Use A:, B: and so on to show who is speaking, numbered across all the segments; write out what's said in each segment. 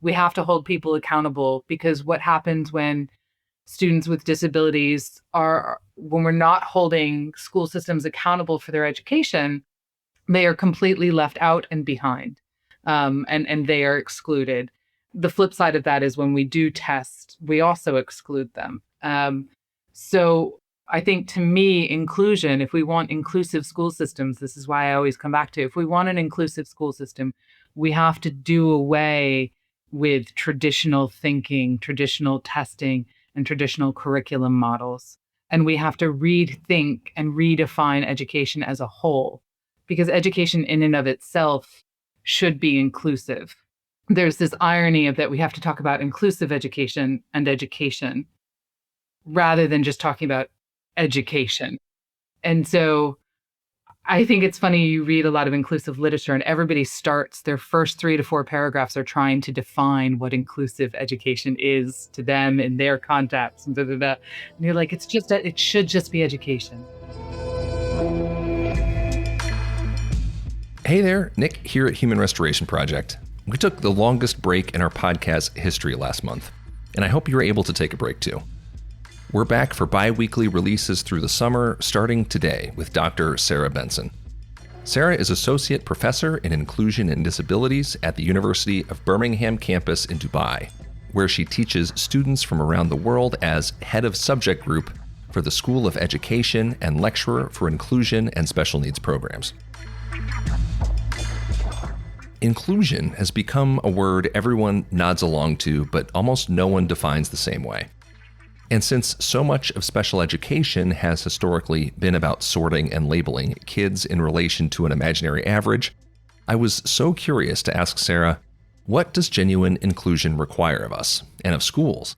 A: We have to hold people accountable, because what happens when students with disabilities when we're not holding school systems accountable for their education, they are completely left out and behind, and they are excluded. The flip side of that is when we do test, we also exclude them. So I think, to me, inclusion, if we want inclusive school systems, this is why I always come back to, if we want an inclusive school system, we have to do away with traditional thinking, traditional testing, and traditional curriculum models. And we have to rethink and redefine education as a whole, because education in and of itself should be inclusive. There's this irony of that we have to talk about inclusive education and education rather than just talking about education. And so I think it's funny, you read a lot of inclusive literature and everybody starts their first 3 to 4 paragraphs are trying to define what inclusive education is to them in their context. And, and you're like, it should just be education.
B: Hey there, Nick here at Human Restoration Project. We took the longest break in our podcast history last month, and I hope you were able to take a break too. We're back for bi-weekly releases through the summer, starting today with Dr. Sarah Benson. Sarah is Associate Professor in Inclusion and Disabilities at the University of Birmingham campus in Dubai, where she teaches students from around the world as Head of Subject Group for the School of Education and Lecturer for Inclusion and Special Needs Programs. Inclusion has become a word everyone nods along to, but almost no one defines the same way. And since so much of special education has historically been about sorting and labeling kids in relation to an imaginary average, I was so curious to ask Sarah, what does genuine inclusion require of us and of schools?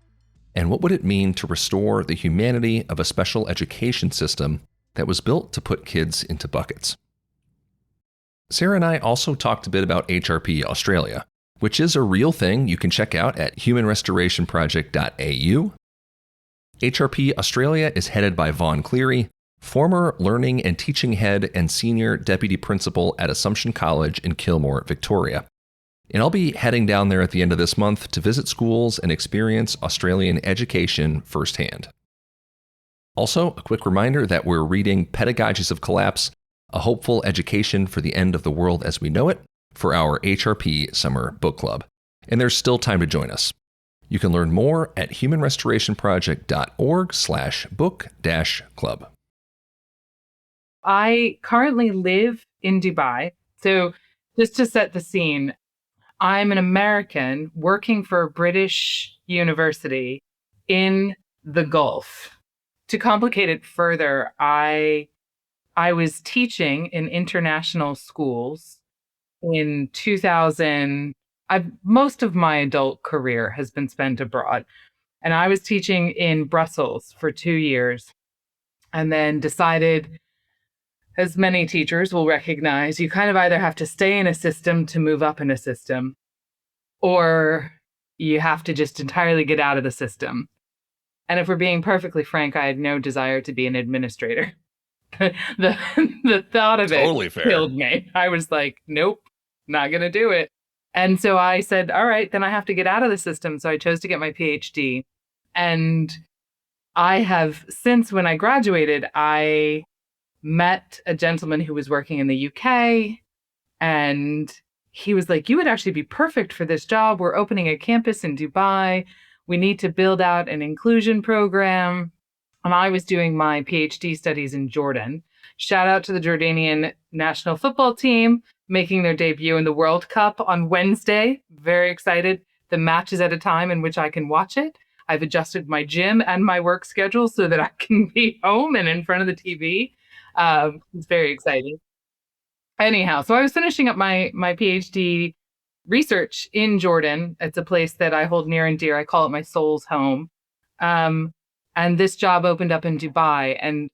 B: And what would it mean to restore the humanity of a special education system that was built to put kids into buckets? Sarah and I also talked a bit about HRP Australia, which is a real thing you can check out at humanrestorationproject.au. HRP Australia is headed by Vaughn Cleary, former learning and teaching head and senior deputy principal at Assumption College in Kilmore, Victoria. And I'll be heading down there at the end of this month to visit schools and experience Australian education firsthand. Also, a quick reminder that we're reading Pedagogies of Collapse, A Hopeful Education for the End of the World as We Know It, for our HRP Summer Book Club. And there's still time to join us. You can learn more at humanrestorationproject.org/book-club.
A: I currently live in Dubai. So just to set the scene, I'm an American working for a British university in the Gulf. To complicate it further, I was teaching in international schools in 2000. Most of my adult career has been spent abroad. And I was teaching in Brussels for 2 years and then decided, as many teachers will recognize, you kind of either have to stay in a system to move up in a system, or you have to just entirely get out of the system. And if we're being perfectly frank, I had no desire to be an administrator. The thought of
B: Totally
A: it
B: fair.
A: killed me. I was like, nope, not going to do it. And so I said, all right, then I have to get out of the system. So I chose to get my PhD. And I have, since when I graduated, I met a gentleman who was working in the UK. And he was like, you would actually be perfect for this job. We're opening a campus in Dubai. We need to build out an inclusion program. And I was doing my PhD studies in Jordan. Shout out to the Jordanian national football team, making their debut in the World Cup on Wednesday. Very excited. The match is at a time in which I can watch it. I've adjusted my gym and my work schedule so that I can be home and in front of the TV. It's very exciting. Anyhow, so I was finishing up my PhD research in Jordan. It's a place that I hold near and dear. I call it my soul's home. And this job opened up in Dubai. And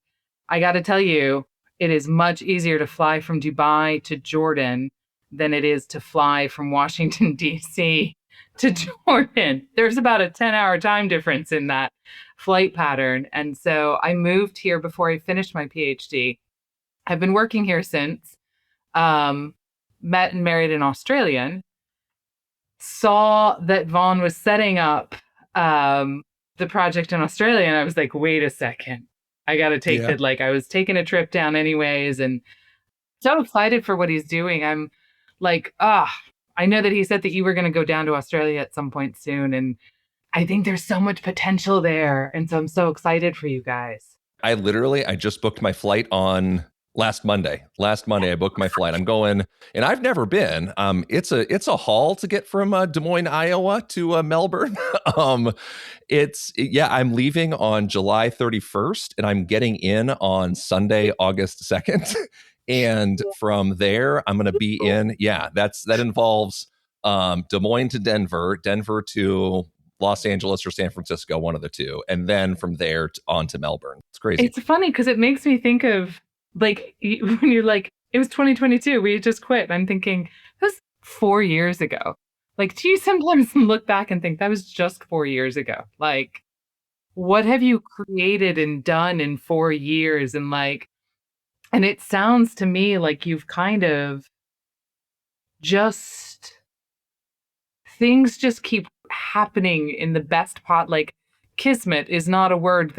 A: I got to tell you, it is much easier to fly from Dubai to Jordan than it is to fly from Washington, D.C. to Jordan. There's about a 10-hour time difference in that flight pattern. And so I moved here before I finished my PhD. I've been working here since, met and married an Australian. saw that Vaughn was setting up the project in Australia, and I was like, wait a second. I got to take
B: Yeah.
A: that. Like, I was taking a trip down anyways, and so excited for what he's doing. I'm like, I know that he said that you were going to go down to Australia at some point soon. And I think there's so much potential there. And so I'm so excited for you guys.
B: I just booked my flight on last Monday. Last Monday, I booked my flight. I'm going, and I've never been. It's a haul to get from Des Moines, Iowa to Melbourne. I'm leaving on July 31st, and I'm getting in on Sunday, August 2nd. And from there, I'm going to be in. Yeah, that involves Des Moines to Denver, Denver to Los Angeles or San Francisco, one of the two, and then from there on to Melbourne. It's crazy.
A: It's funny because it makes me think of like when you're like, it was 2022, we had just quit. And I'm thinking, that was 4 years ago. Like, do you sometimes look back and think that was just 4 years ago? Like, what have you created and done in 4 years? And like, and it sounds to me like you've kind of just, things just keep happening in the best pot. Like, kismet is not a word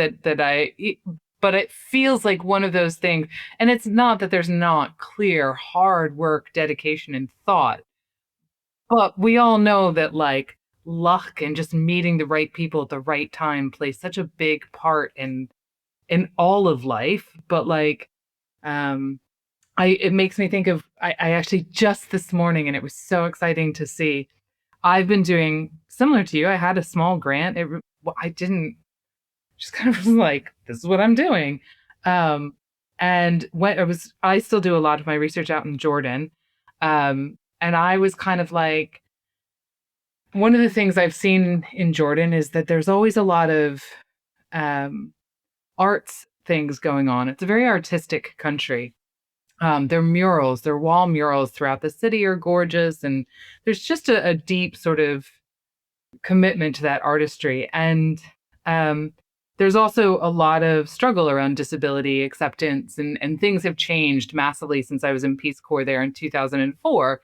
A: but it feels like one of those things. And it's not that there's not clear hard work, dedication, and thought, but we all know that like luck and just meeting the right people at the right time plays such a big part in all of life. But like, um it makes me think of, I actually just this morning, and it was so exciting to see. I've been doing similar to you. I had a small grant. I didn't, just kind of was like, this is what I'm doing. And when I still do a lot of my research out in Jordan. And I was kind of like, one of the things I've seen in Jordan is that there's always a lot of arts things going on. It's a very artistic country. Their murals, their wall murals throughout the city are gorgeous. And there's just a deep sort of commitment to that artistry. And there's also a lot of struggle around disability acceptance, and things have changed massively since I was in Peace Corps there in 2004.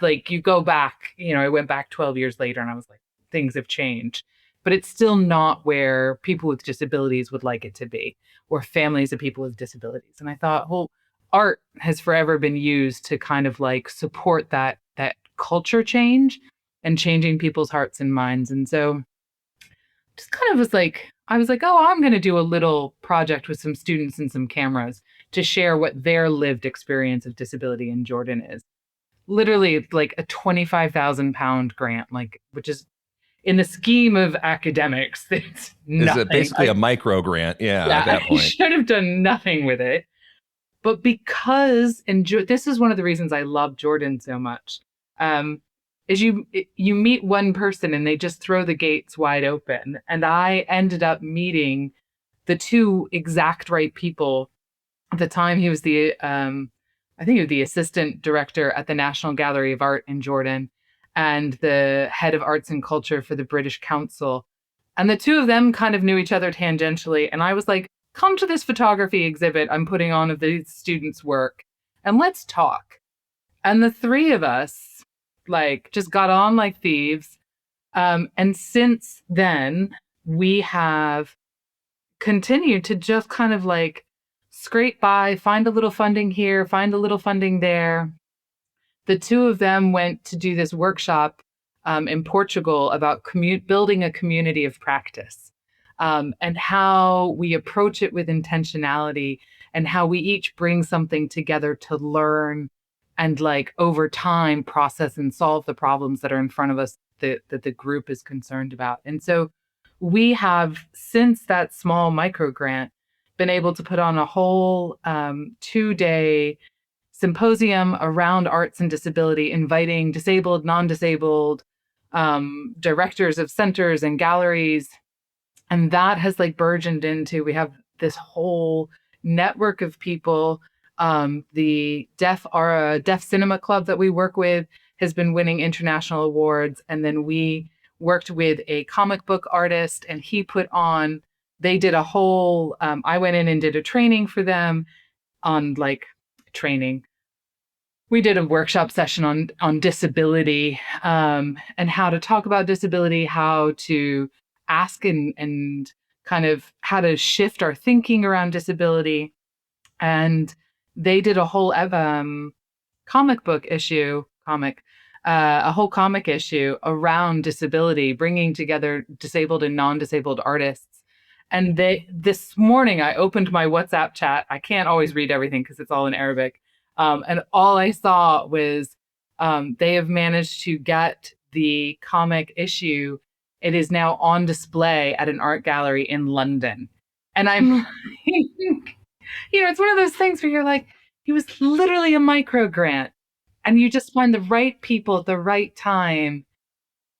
A: Like, you go back, I went back 12 years later, and I was like, things have changed. But it's still not where people with disabilities would like it to be, or families of people with disabilities. And I thought, well, art has forever been used to kind of like support that culture change and changing people's hearts and minds. And so just kind of was like, I was like, oh, I'm going to do a little project with some students and some cameras to share what their lived experience of disability in Jordan is. Literally like a 25,000 pound grant, like, which is in the scheme of academics, it's
B: Is
A: nothing.
B: it basically a micro grant? Yeah, at that
A: I
B: point.
A: should have done nothing with it. But because, and this is one of the reasons I love Jordan so much, is you meet one person and they just throw the gates wide open. And I ended up meeting the two exact right people. At the time, he was I think he was the assistant director at the National Gallery of Art in Jordan, and the head of arts and culture for the British Council. And the two of them kind of knew each other tangentially. And I was like, come to this photography exhibit I'm putting on of these students' work, and let's talk. And the three of us, like, just got on like thieves. And since then, we have continued to just kind of like scrape by, find a little funding here, find a little funding there. The two of them went to do this workshop in Portugal about building a community of practice, and how we approach it with intentionality, and how we each bring something together to learn and, like, over time process and solve the problems that are in front of us that the group is concerned about. And so we have, since that small micro grant, been able to put on a whole 2-day symposium around arts and disability, inviting disabled, non-disabled directors of centers and galleries. And that has like burgeoned into, we have this whole network of people. The deaf cinema club that we work with has been winning international awards. And then we worked with a comic book artist, and they did a whole, I went in and did a training for them on like training. we did a workshop session on disability, and how to talk about disability, how to ask and kind of how to shift our thinking around disability. And they did a whole comic book issue, a whole comic issue around disability, bringing together disabled and non-disabled artists. And this morning, I opened my WhatsApp chat. I can't always read everything because it's all in Arabic. And all I saw was they have managed to get the comic issue. It is now on display at an art gallery in London. And I'm like, it's one of those things where you're like, he was literally a micro grant, and you just find the right people at the right time,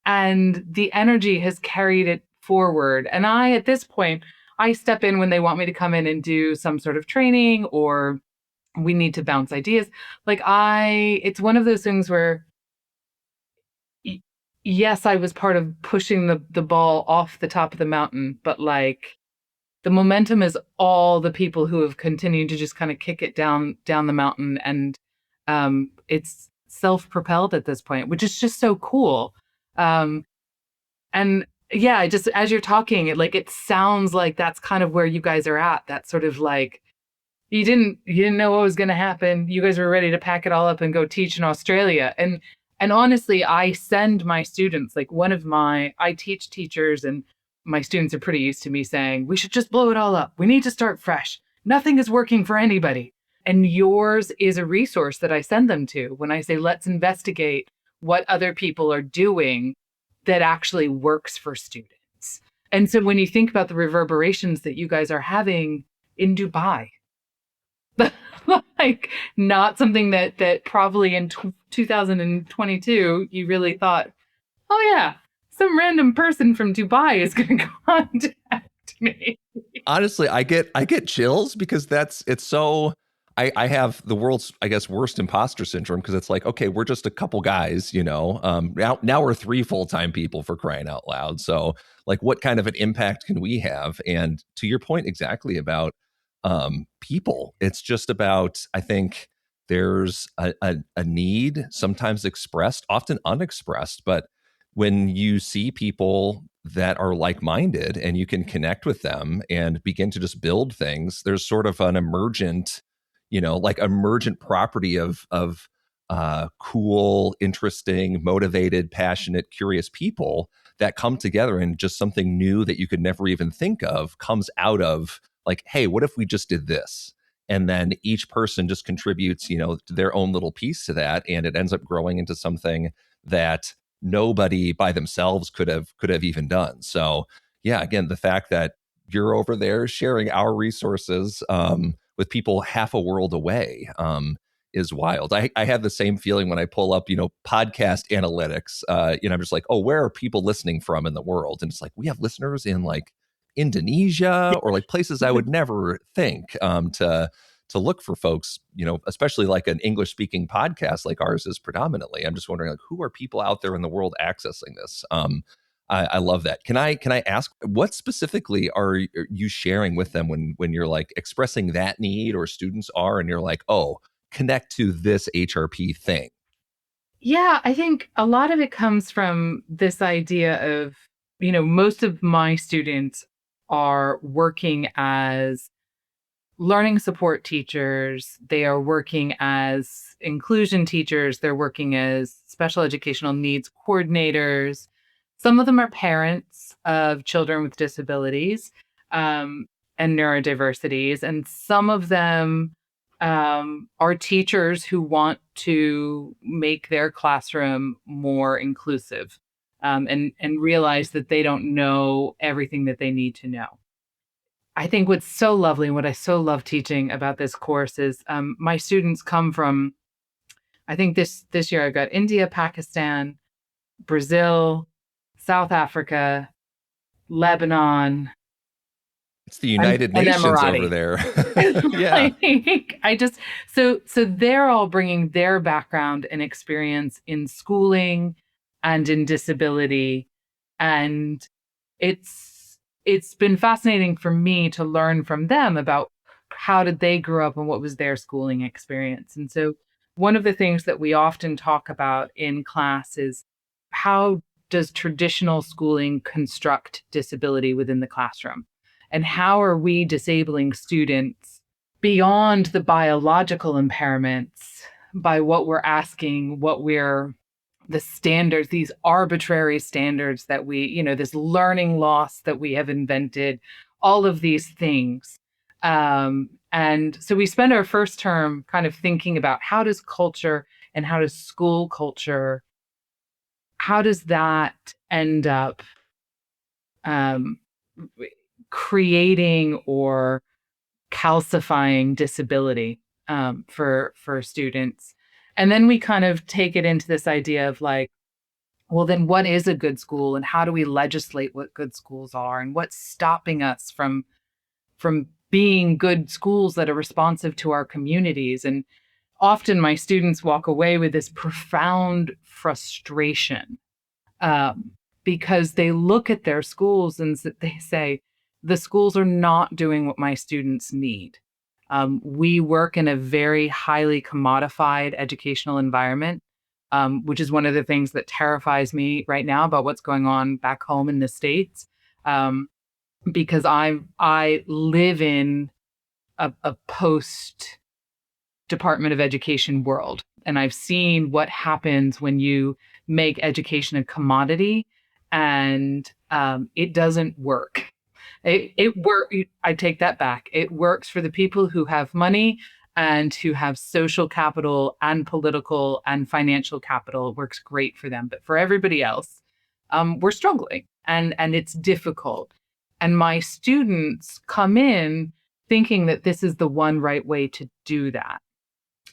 A: and the energy has carried it forward. And at this point, I step in when they want me to come in and do some sort of training, or we need to bounce ideas. It's one of those things where, yes, I was part of pushing the ball off the top of the mountain, but the momentum is all the people who have continued to just kind of kick it down the mountain, and it's self-propelled at this point, which is just so cool. And yeah, just as you're talking, it sounds like that's kind of where you guys are at. That sort of you didn't know what was going to happen. You guys were ready to pack it all up and go teach in Australia. And honestly, I send my students, I teach teachers, and my students are pretty used to me saying, we should just blow it all up. We need to start fresh. Nothing is working for anybody. And yours is a resource that I send them to when I say, let's investigate what other people are doing that actually works for students. And so when you think about the reverberations that you guys are having in Dubai, not something that probably in 2022 you really thought, oh yeah, some random person from Dubai is going to contact me.
B: Honestly, I get chills because it's so. I have the world's, I guess, worst imposter syndrome, because it's like, okay, we're just a couple guys, now we're 3 full-time people, for crying out loud. So what kind of an impact can we have? And to your point exactly about people, it's just about, I think there's a need sometimes expressed, often unexpressed, but when you see people that are like-minded and you can connect with them and begin to just build things, there's sort of an emergent property of cool, interesting, motivated, passionate, curious people that come together, and just something new that you could never even think of comes out of hey, what if we just did this? And then each person just contributes, their own little piece to that, and it ends up growing into something that nobody by themselves could have even done. So yeah, again, the fact that you're over there sharing our resources with people half a world away is wild. I have the same feeling when I pull up, podcast analytics. I'm just like, oh, where are people listening from in the world? And it's like, we have listeners in Indonesia, or places I would never think to look for folks, especially an English speaking podcast like ours is predominantly. I'm just wondering, who are people out there in the world accessing this? I love that. Can I ask, what specifically are you sharing with them when you're expressing that need, or students are, and you're oh, connect to this HRP thing?
A: Yeah, I think a lot of it comes from this idea of, most of my students are working as learning support teachers. They are working as inclusion teachers. They're working as special educational needs coordinators. Some of them are parents of children with disabilities and neurodiversities. And some of them are teachers who want to make their classroom more inclusive, and realize that they don't know everything that they need to know. I think what's so lovely, and what I so love teaching about this course is my students come from, I think this year I've got India, Pakistan, Brazil, South Africa, Lebanon.
B: It's the United Nations over there. Yeah.
A: So they're all bringing their background and experience in schooling and in disability. And it's been fascinating for me to learn from them about how did they grow up and what was their schooling experience. And so one of the things that we often talk about in class is how does traditional schooling construct disability within the classroom? And how are we disabling students beyond the biological impairments by what we're asking, the standards, these arbitrary standards that this learning loss that we have invented, all of these things. And so we spend our first term kind of thinking about how does culture and how does school culture, how does that end up um, creating or calcifying disability for students. And then we kind of take it into this idea of like, well, then what is a good school, and how do we legislate what good schools are, and what's stopping us from being good schools that are responsive to our communities? And often my students walk away with this profound frustration, um, because they look at their schools and they say, the schools are not doing what my students need. We work in a very highly commodified educational environment, which is one of the things that terrifies me right now about what's going on back home in the States, because I live in a post Department of Education world. And I've seen what happens when you make education a commodity, and it doesn't work. I take that back. It works for the people who have money and who have social capital and political and financial capital. It works great for them. But for everybody else, we're struggling, and it's difficult. And my students come in thinking that this is the one right way to do that.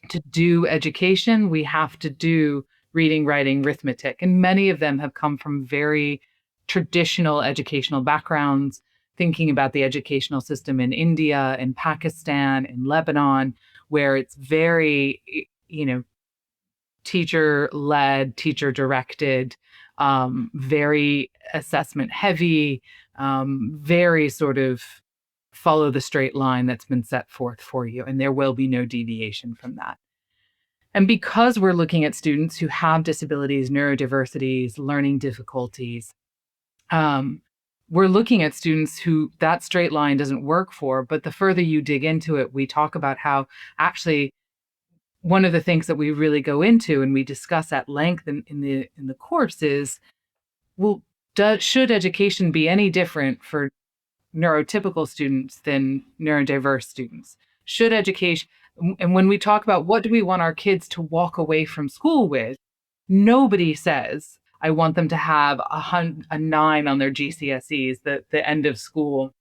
A: To do education, we have to do reading, writing, arithmetic. And many of them have come from very traditional educational backgrounds, thinking about the educational system in India, in Pakistan, in Lebanon, where it's very, teacher led, teacher directed, very assessment heavy, very sort of follow the straight line that's been set forth for you, and there will be no deviation from that. And because we're looking at students who have disabilities, neurodiversities, learning difficulties, we're looking at students who that straight line doesn't work for. But the further you dig into it, we talk about how actually one of the things that we really go into and we discuss at length in the course is, well, should education be any different for neurotypical students than neurodiverse students? Should education, and when we talk about what do we want our kids to walk away from school with, nobody says, I want them to have a 9 on their GCSEs, the end of school.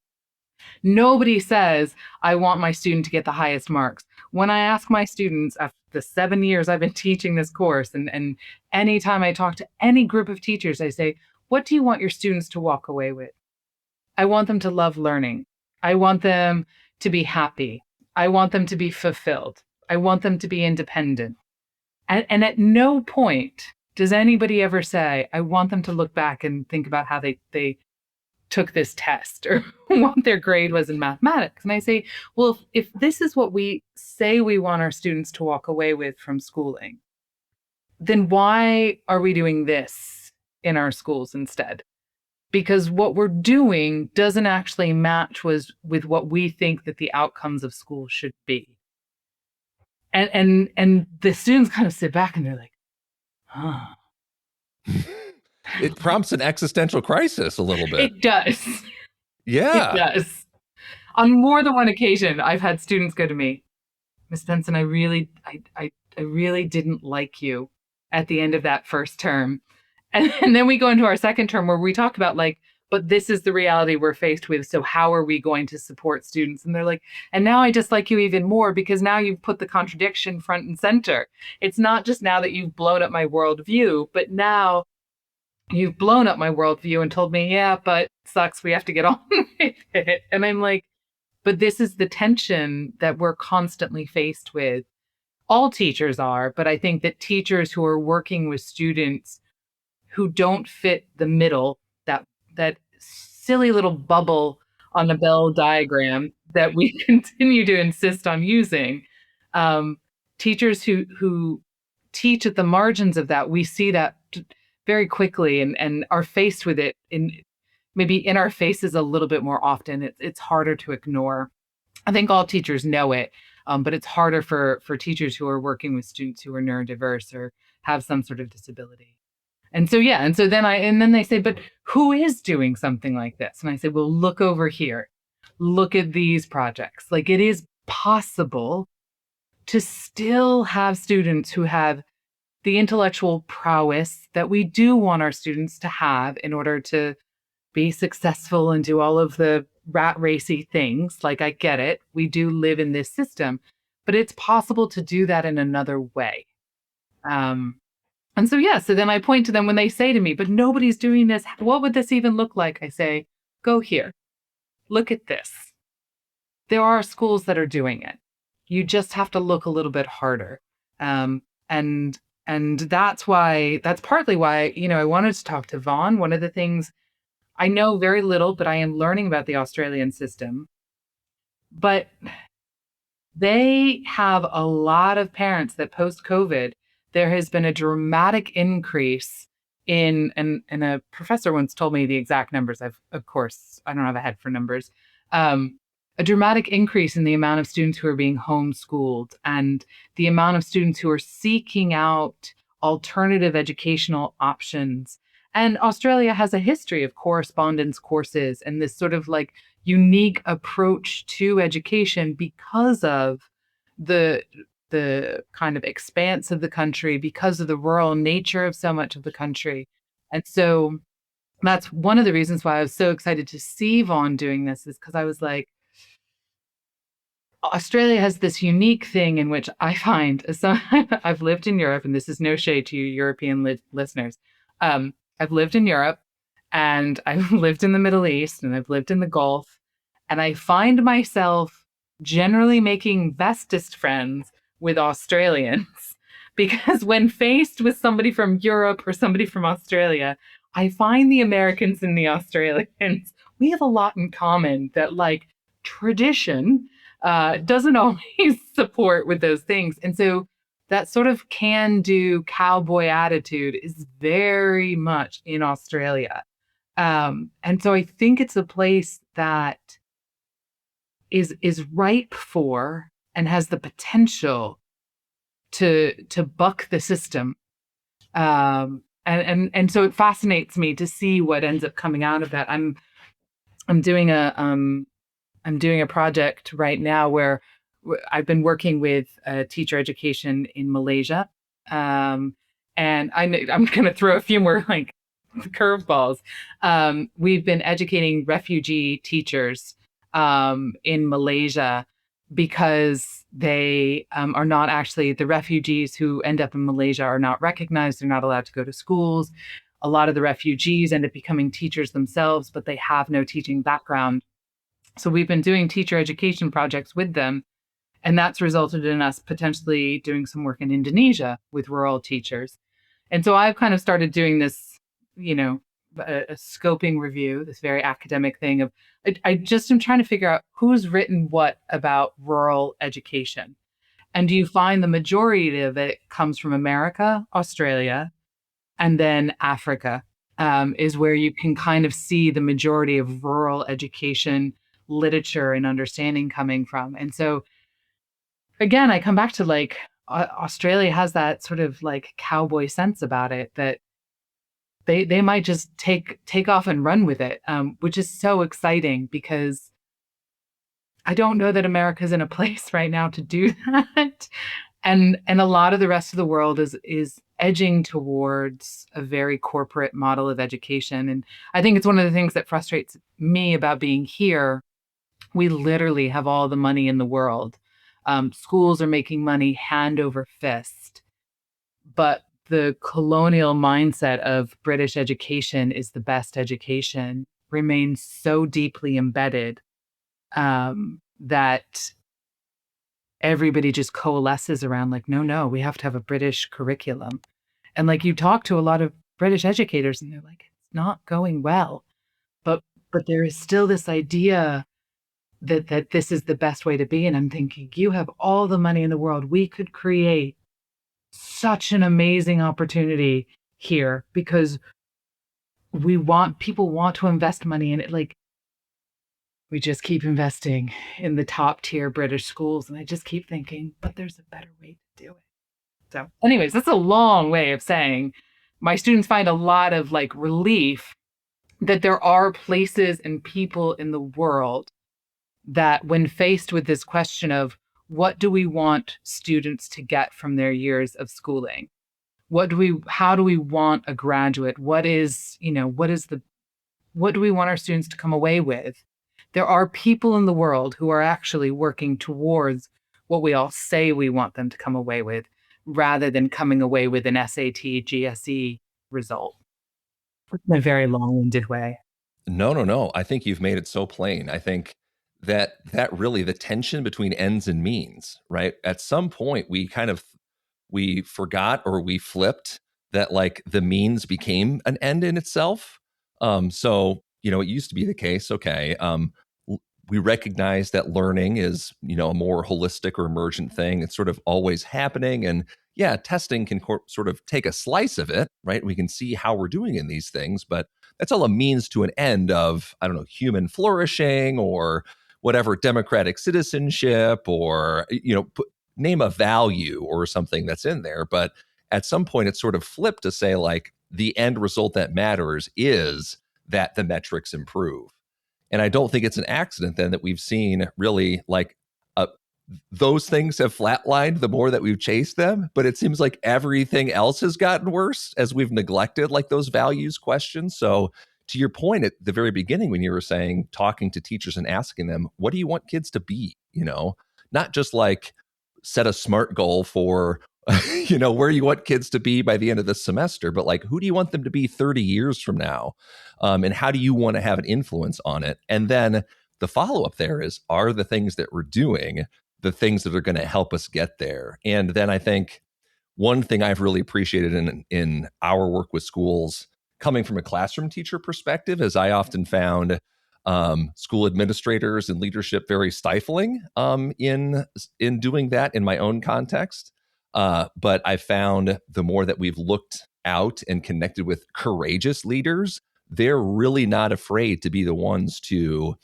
A: Nobody says, I want my student to get the highest marks. When I ask my students after the 7 years I've been teaching this course, and anytime I talk to any group of teachers, I say, what do you want your students to walk away with? I want them to love learning. I want them to be happy. I want them to be fulfilled. I want them to be independent. And at no point does anybody ever say, I want them to look back and think about how they took this test or what their grade was in mathematics. And I say, well, if this is what we say we want our students to walk away with from schooling, then why are we doing this in our schools instead? Because what we're doing doesn't actually match with what we think that the outcomes of school should be. And the students kind of sit back and they're like, huh.
B: It prompts an existential crisis a little bit.
A: It does.
B: Yeah.
A: It does. On more than one occasion, I've had students go to me, Miss Benson, I really didn't like you at the end of that first term. And then we go into our second term where we talk about like, but this is the reality we're faced with. So how are we going to support students? And they're like, and now I dislike you even more because now you've put the contradiction front and center. It's not just now that you've blown up my worldview, but now you've blown up my worldview and told me, yeah, but sucks, we have to get on with it. And I'm like, but this is the tension that we're constantly faced with. All teachers are, but I think that teachers who are working with students who don't fit the middle, that silly little bubble on a Bell diagram that we continue to insist on using, teachers who teach at the margins of that, we see that very quickly and are faced with it maybe in our faces a little bit more often. It's harder to ignore. I think all teachers know it, but it's harder for teachers who are working with students who are neurodiverse or have some sort of disability. And so yeah, and so then they say, but who is doing something like this? And I say, well, look over here. Look at these projects. Like, it is possible to still have students who have the intellectual prowess that we do want our students to have in order to be successful and do all of the rat racy things. Like, I get it. We do live in this system, but it's possible to do that in another way. And so, yeah, so then I point to them when they say to me, but nobody's doing this. What would this even look like? I say, go here. Look at this. There are schools that are doing it. You just have to look a little bit harder. And that's partly why, I wanted to talk to Vaughn. One of the things, I know very little, but I am learning about the Australian system. But they have a lot of parents that post-COVID, there has been a dramatic increase and a professor once told me the exact numbers. Of course, I don't have a head for numbers. A dramatic increase in the amount of students who are being homeschooled and the amount of students who are seeking out alternative educational options. And Australia has a history of correspondence courses and this sort of like unique approach to education because of the kind of expanse of the country, because of the rural nature of so much of the country. And so that's one of the reasons why I was so excited to see Vaughn doing this, is because I was like, Australia has this unique thing in which I find, so I've lived in Europe, and this is no shade to you European listeners. I've lived in Europe, and I've lived in the Middle East, and I've lived in the Gulf, and I find myself generally making bestest friends with Australians because when faced with somebody from Europe or somebody from Australia, I find the Americans and the Australians, we have a lot in common that, like, tradition doesn't always support with those things. And so that sort of can-do cowboy attitude is very much in Australia. And so I think it's a place that is ripe for and has the potential to buck the system. And so it fascinates me to see what ends up coming out of that. I'm doing a project right now where I've been working with teacher education in Malaysia. And I'm going to throw a few more like curveballs. We've been educating refugee teachers in Malaysia because they are not actually, the refugees who end up in Malaysia are not recognized. They're not allowed to go to schools. A lot of the refugees end up becoming teachers themselves, but they have no teaching background. So we've been doing teacher education projects with them, and that's resulted in us potentially doing some work in Indonesia with rural teachers. And so I've kind of started doing this, a scoping review, this very academic thing of, I just am trying to figure out who's written what about rural education. And do you find the majority of it comes from America, Australia, and then Africa is where you can kind of see the majority of rural education literature and understanding coming from. And so again, I come back to like Australia has that sort of like cowboy sense about it that they might just take off and run with it, which is so exciting because I don't know that America's in a place right now to do that. And a lot of the rest of the world is edging towards a very corporate model of education. And I think it's one of the things that frustrates me about being here. We literally have all the money in the world. Schools are making money hand over fist. But the colonial mindset of British education is the best education remains so deeply embedded that everybody just coalesces around like, no, we have to have a British curriculum. And like you talk to a lot of British educators and they're like, it's not going well. But there is still this idea that this is the best way to be. And I'm thinking, you have all the money in the world. We could create such an amazing opportunity here because people want to invest money in it. Like, we just keep investing in the top tier British schools. And I just keep thinking, but there's a better way to do it. So, anyways, that's a long way of saying my students find a lot of like relief that there are places and people in the world that, when faced with this question of what do we want students to get from their years of schooling? How do we want a graduate? What do we want our students to come away with? There are people in the world who are actually working towards what we all say we want them to come away with, rather than coming away with an SAT, GSE result. In a very long-winded way.
B: No, no, no. I think you've made it so plain. I think that really the tension between ends and means, right? At some point we forgot or we flipped that like the means became an end in itself. So, it used to be the case, okay, we recognize that learning is, a more holistic or emergent thing. It's sort of always happening. And yeah, testing can sort of take a slice of it, right? We can see how we're doing in these things, but that's all a means to an end of, I don't know, human flourishing or whatever, democratic citizenship or, name a value or something that's in there. But at some point, it's sort of flipped to say, like, the end result that matters is that the metrics improve. And I don't think it's an accident then that we've seen really like those things have flatlined the more that we've chased them. But it seems like everything else has gotten worse as we've neglected like those values questions. So to your point at the very beginning, when you were saying talking to teachers and asking them, what do you want kids to be? Not just like set a SMART goal for where you want kids to be by the end of the semester, but like, who do you want them to be 30 years from now? And how do you want to have an influence on it? And then the follow-up there is, are the things that we're doing the things that are going to help us get there? And then I think one thing I've really appreciated in our work with schools, coming from a classroom teacher perspective, is I often found school administrators and leadership very stifling in doing that in my own context. But I found the more that we've looked out and connected with courageous leaders, they're really not afraid to be the ones to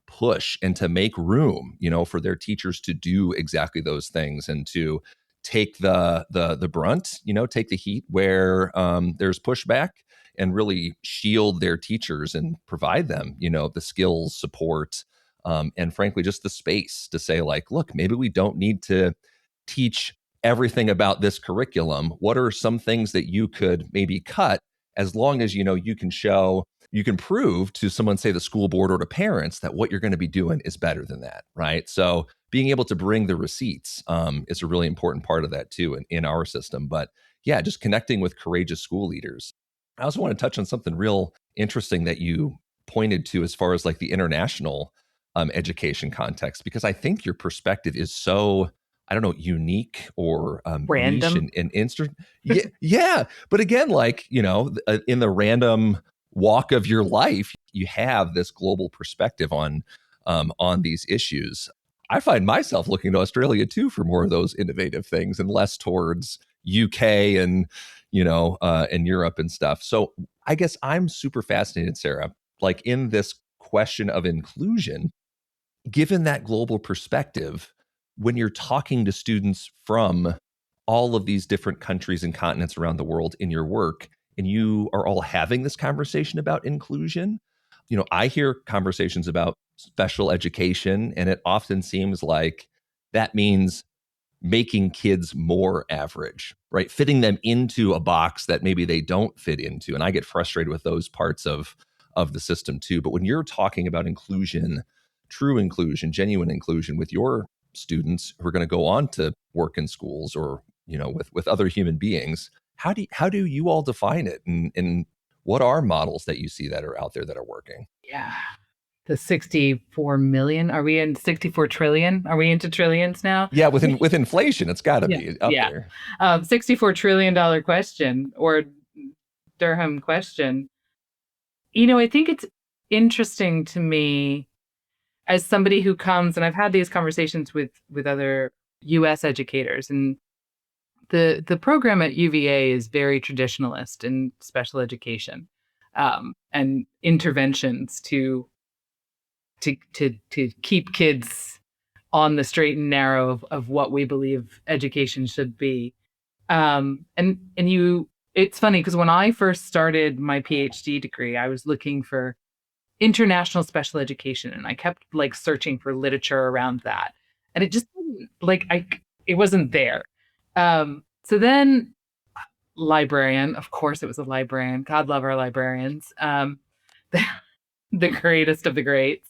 B: push and to make room, for their teachers to do exactly those things and to take the brunt, take the heat where there's pushback, and really shield their teachers and provide them, the skills, support, and frankly, just the space to say, like, look, maybe we don't need to teach everything about this curriculum. What are some things that you could maybe cut, as long as you can prove to someone, say the school board or to parents, that what you're going to be doing is better than that, right? So being able to bring the receipts is a really important part of that too in our system. But yeah, just connecting with courageous school leaders. I also want to touch on something real interesting that you pointed to as far as like the international education context, because I think your perspective is so, I don't know, unique or niche
A: Random.
B: and instant. Yeah, yeah. But again, like, in the random walk of your life, you have this global perspective on these issues. I find myself looking to Australia too for more of those innovative things and less towards UK and and Europe and stuff. So I guess I'm super fascinated, Sarah, like in this question of inclusion, given that global perspective, when you're talking to students from all of these different countries and continents around the world in your work, and you are all having this conversation about inclusion, I hear conversations about special education, and it often seems like that means making kids more average, right? Fitting them into a box that maybe they don't fit into. And I get frustrated with those parts of the system too. But when you're talking about inclusion, true inclusion, genuine inclusion with your students who are going to go on to work in schools or, with other human beings, how do you all define it? And what are models that you see that are out there that are working?
A: Yeah. The 64 million. Are we in 64 trillion? Are we into trillions now?
B: Yeah, with inflation, it's got to
A: Yeah.
B: be up
A: Yeah.
B: there.
A: $64 trillion question, or dirham question. I think it's interesting to me. as somebody who comes, and I've had these conversations with other US educators, and the program at UVA is very traditionalist in special education, and interventions to keep kids on the straight and narrow of what we believe education should be. And it's funny because when I first started my PhD degree, I was looking for international special education, and I kept like searching for literature around that, and it just like I it wasn't there. So then librarian, of course, it was a librarian. God love our librarians. The greatest of the greats.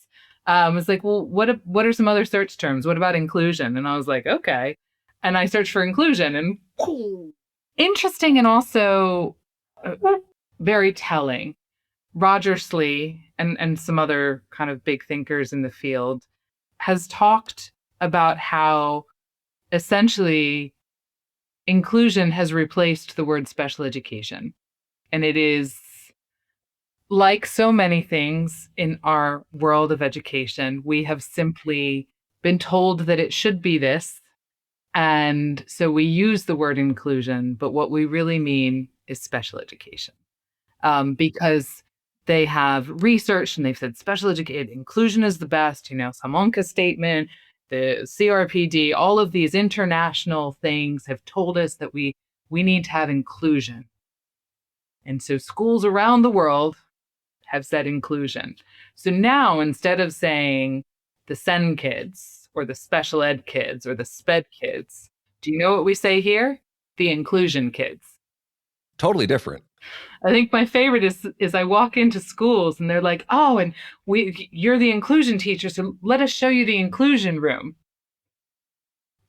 A: Was like, well, what are some other search terms? What about inclusion? And I was like, okay. And I searched for inclusion, and interesting, and also uh, very telling. Roger Slee and some other kind of big thinkers in the field has talked about how essentially inclusion has replaced the word special education. And it is like so many things in our world of education, we have simply been told that it should be this. And so we use the word inclusion, but what we really mean is special education. Because they have researched and they've said special education inclusion is the best, Samonka statement, the CRPD, all of these international things have told us that we need to have inclusion. And so schools around the world have said inclusion. So now instead of saying the SEN kids or the special ed kids or the SPED kids, do you know what we say here? The inclusion kids.
B: Totally different.
A: I think my favorite is I walk into schools and they're like, "Oh, and you're the inclusion teacher, so let us show you the inclusion room."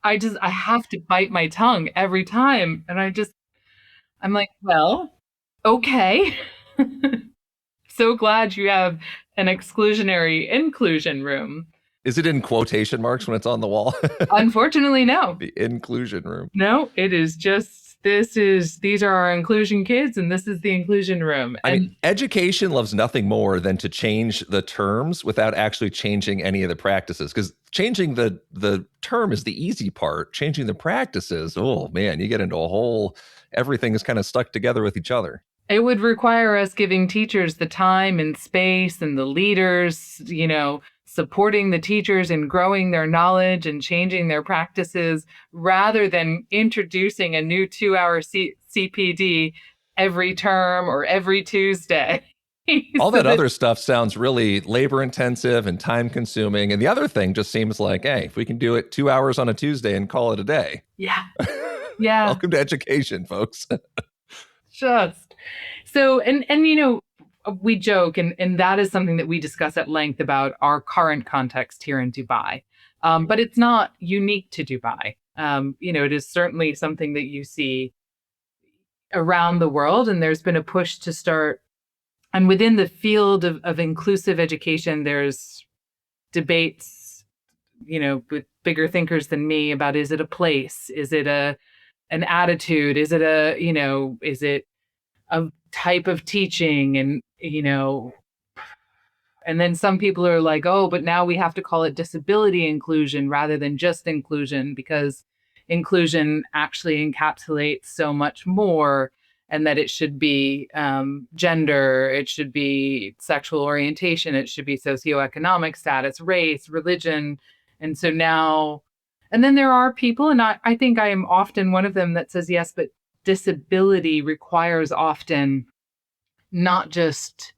A: I have to bite my tongue every time, and I'm like, "Well, okay." So glad you have an exclusionary inclusion room.
B: Is it in quotation marks when it's on the wall?
A: Unfortunately, no.
B: The inclusion room.
A: No, it is just these are our inclusion kids and this is the inclusion room.
B: I mean, education loves nothing more than to change the terms without actually changing any of the practices. Because changing the term is the easy part. Changing the practices, oh man, you get into a whole, everything is kind of stuck together with each other.
A: It would require us giving teachers the time and space and the leaders, supporting the teachers in growing their knowledge and changing their practices rather than introducing a new 2-hour CPD every term or every Tuesday.
B: All that other stuff sounds really labor intensive and time consuming. And the other thing just seems like, hey, if we can do it 2 hours on a Tuesday and call it a day.
A: Yeah. Yeah.
B: Welcome to education, folks.
A: Just so, and we joke, and that is something that we discuss at length about our current context here in Dubai. But it's not unique to Dubai. It is certainly something that you see around the world, and there's been a push to start. And within the field of inclusive education, there's debates, with bigger thinkers than me about, is it a place? Is it an attitude? Is it is it a type of teaching? And then some people are like, oh, but now we have to call it disability inclusion rather than just inclusion, because inclusion actually encapsulates so much more, and that it should be gender, it should be sexual orientation, it should be socioeconomic status, race, religion. And so now, and then there are people, and I think I am often one of them, that says, yes, but disability requires often not just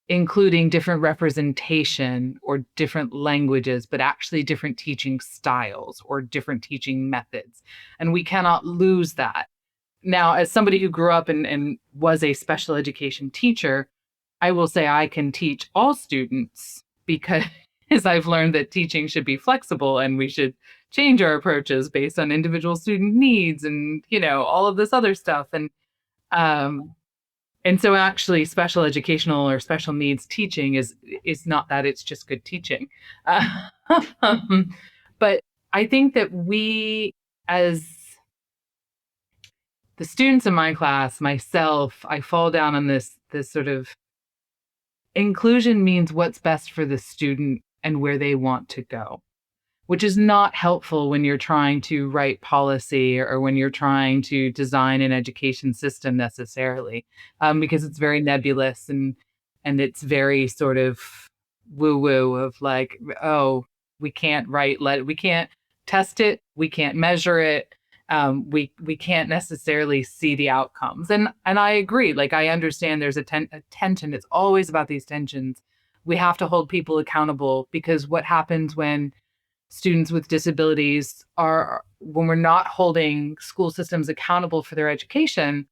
A: including different representation or different languages, but actually different teaching styles or different teaching methods. And we cannot lose that. Now, as somebody who grew up and was a special education teacher, I will say I can teach all students, because I've learned that teaching should be flexible and we should change our approaches based on individual student needs and, all of this other stuff. And so actually special educational or special needs teaching is not that, it's just good teaching. But I think that we, as the students in my class, myself, I fall down on this sort of inclusion means what's best for the student and where they want to go, which is not helpful when you're trying to write policy or when you're trying to design an education system necessarily, because it's very nebulous and it's very sort of woo woo of like, oh, we can't we can't test it, we can't measure it, we can't necessarily see the outcomes. And I agree. Like I understand there's a tension. It's always about these tensions. We have to hold people accountable because what happens when students with disabilities are when we're not holding school systems accountable for their education,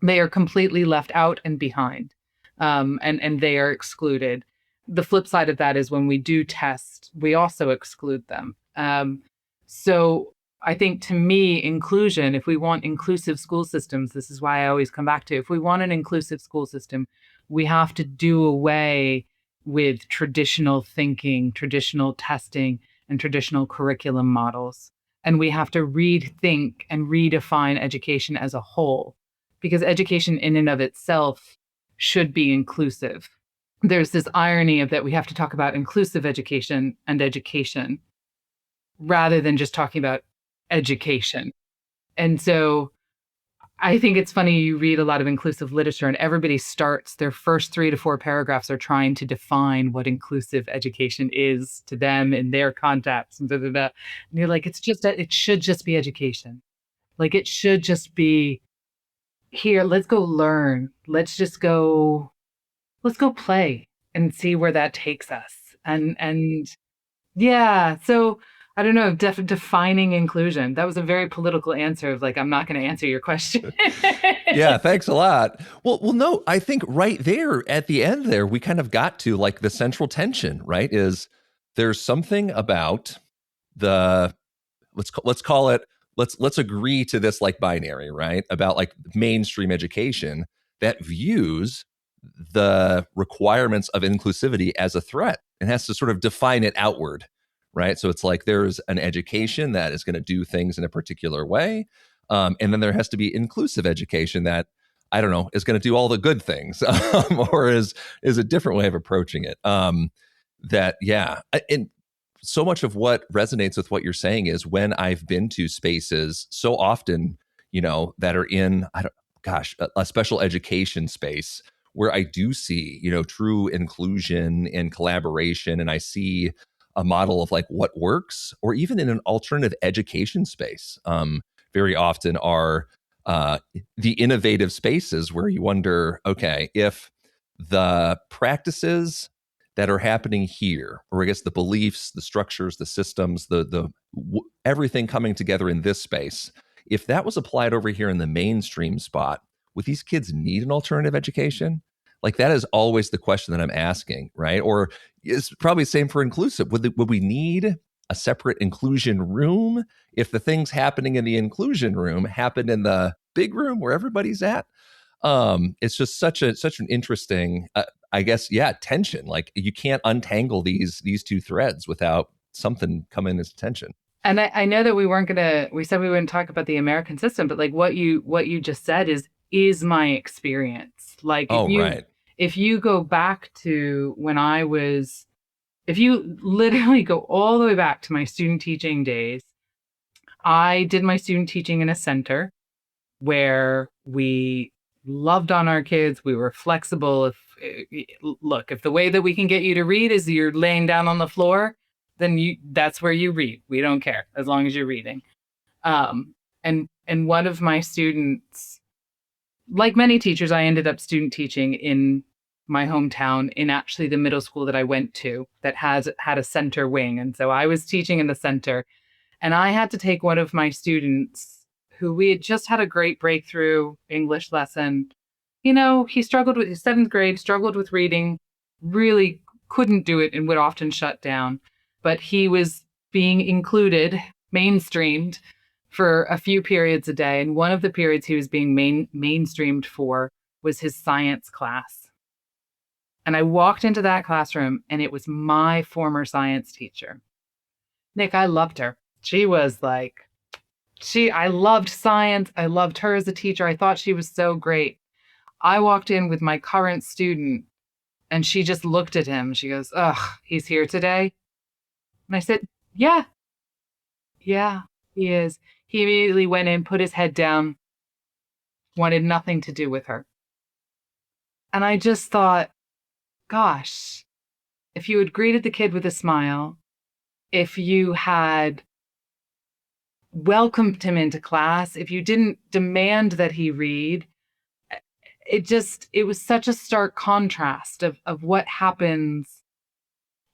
A: they are completely left out and behind, and they are excluded. The flip side of that is when we do test, we also exclude them. So I think to me, inclusion, if we want inclusive school systems, this is why I always come back to, if we want an inclusive school system, we have to do away with traditional thinking, traditional testing, and traditional curriculum models. And we have to rethink and redefine education as a whole, because education in and of itself should be inclusive. There's this irony of that we have to talk about inclusive education and education rather than just talking about education. And so I think it's funny, you read a lot of inclusive literature and everybody starts their first 3 to 4 paragraphs are trying to define what inclusive education is to them in their context. And, da, da, da. And you're like, it should just be education. Like it should just be here, let's go learn. Let's go play and see where that takes us. And yeah, so I don't know, defining inclusion. That was a very political answer of like, I'm not going to answer your question.
B: Yeah, thanks a lot. Well, no, I think right there at the end there, we kind of got to like the central tension, right? Is there's something about the let's agree to this like binary, right? About like mainstream education that views the requirements of inclusivity as a threat and has to sort of define it outward, right? So it's like there's an education that is going to do things in a particular way. And then there has to be inclusive education that, I don't know, is going to do all the good things or is a different way of approaching it. And so much of what resonates with what you're saying is when I've been to spaces so often, that are in, a special education space where I do see, true inclusion and collaboration, and I see a model of like what works, or even in an alternative education space, very often are the innovative spaces where you wonder, okay, if the practices that are happening here, or I guess the beliefs, the structures, the systems, everything coming together in this space, if that was applied over here in the mainstream spot, would these kids need an alternative education? Like that is always the question that I'm asking, right? Or it's probably the same for inclusive. Would we need a separate inclusion room if the things happening in the inclusion room happened in the big room where everybody's at? It's just such an interesting, tension. Like you can't untangle these two threads without something coming as tension.
A: And I know that we said we wouldn't talk about the American system, but like what you just said is my experience. Like
B: Right.
A: If you go back to if you literally go all the way back to my student teaching days, I did my student teaching in a center where we loved on our kids. We were flexible. If the way that we can get you to read is you're laying down on the floor, then that's where you read. We don't care as long as you're reading. And one of my students, like many teachers, I ended up student teaching in my hometown in actually the middle school that I went to that had a center wing. And so I was teaching in the center, and I had to take one of my students who we had just had a great breakthrough English lesson. He struggled with his 7th grade, struggled with reading, really couldn't do it and would often shut down. But he was being included, mainstreamed for a few periods a day. And one of the periods he was being mainstreamed for was his science class. And I walked into that classroom and it was my former science teacher. Nick, I loved her. She was like, I loved science. I loved her as a teacher. I thought she was so great. I walked in with my current student and she just looked at him. She goes, ugh, he's here today. And I said, yeah, yeah, he is. He immediately went in, put his head down, wanted nothing to do with her. And I just thought, gosh, if you had greeted the kid with a smile, if you had welcomed him into class, if you didn't demand that he read, it was such a stark contrast of what happens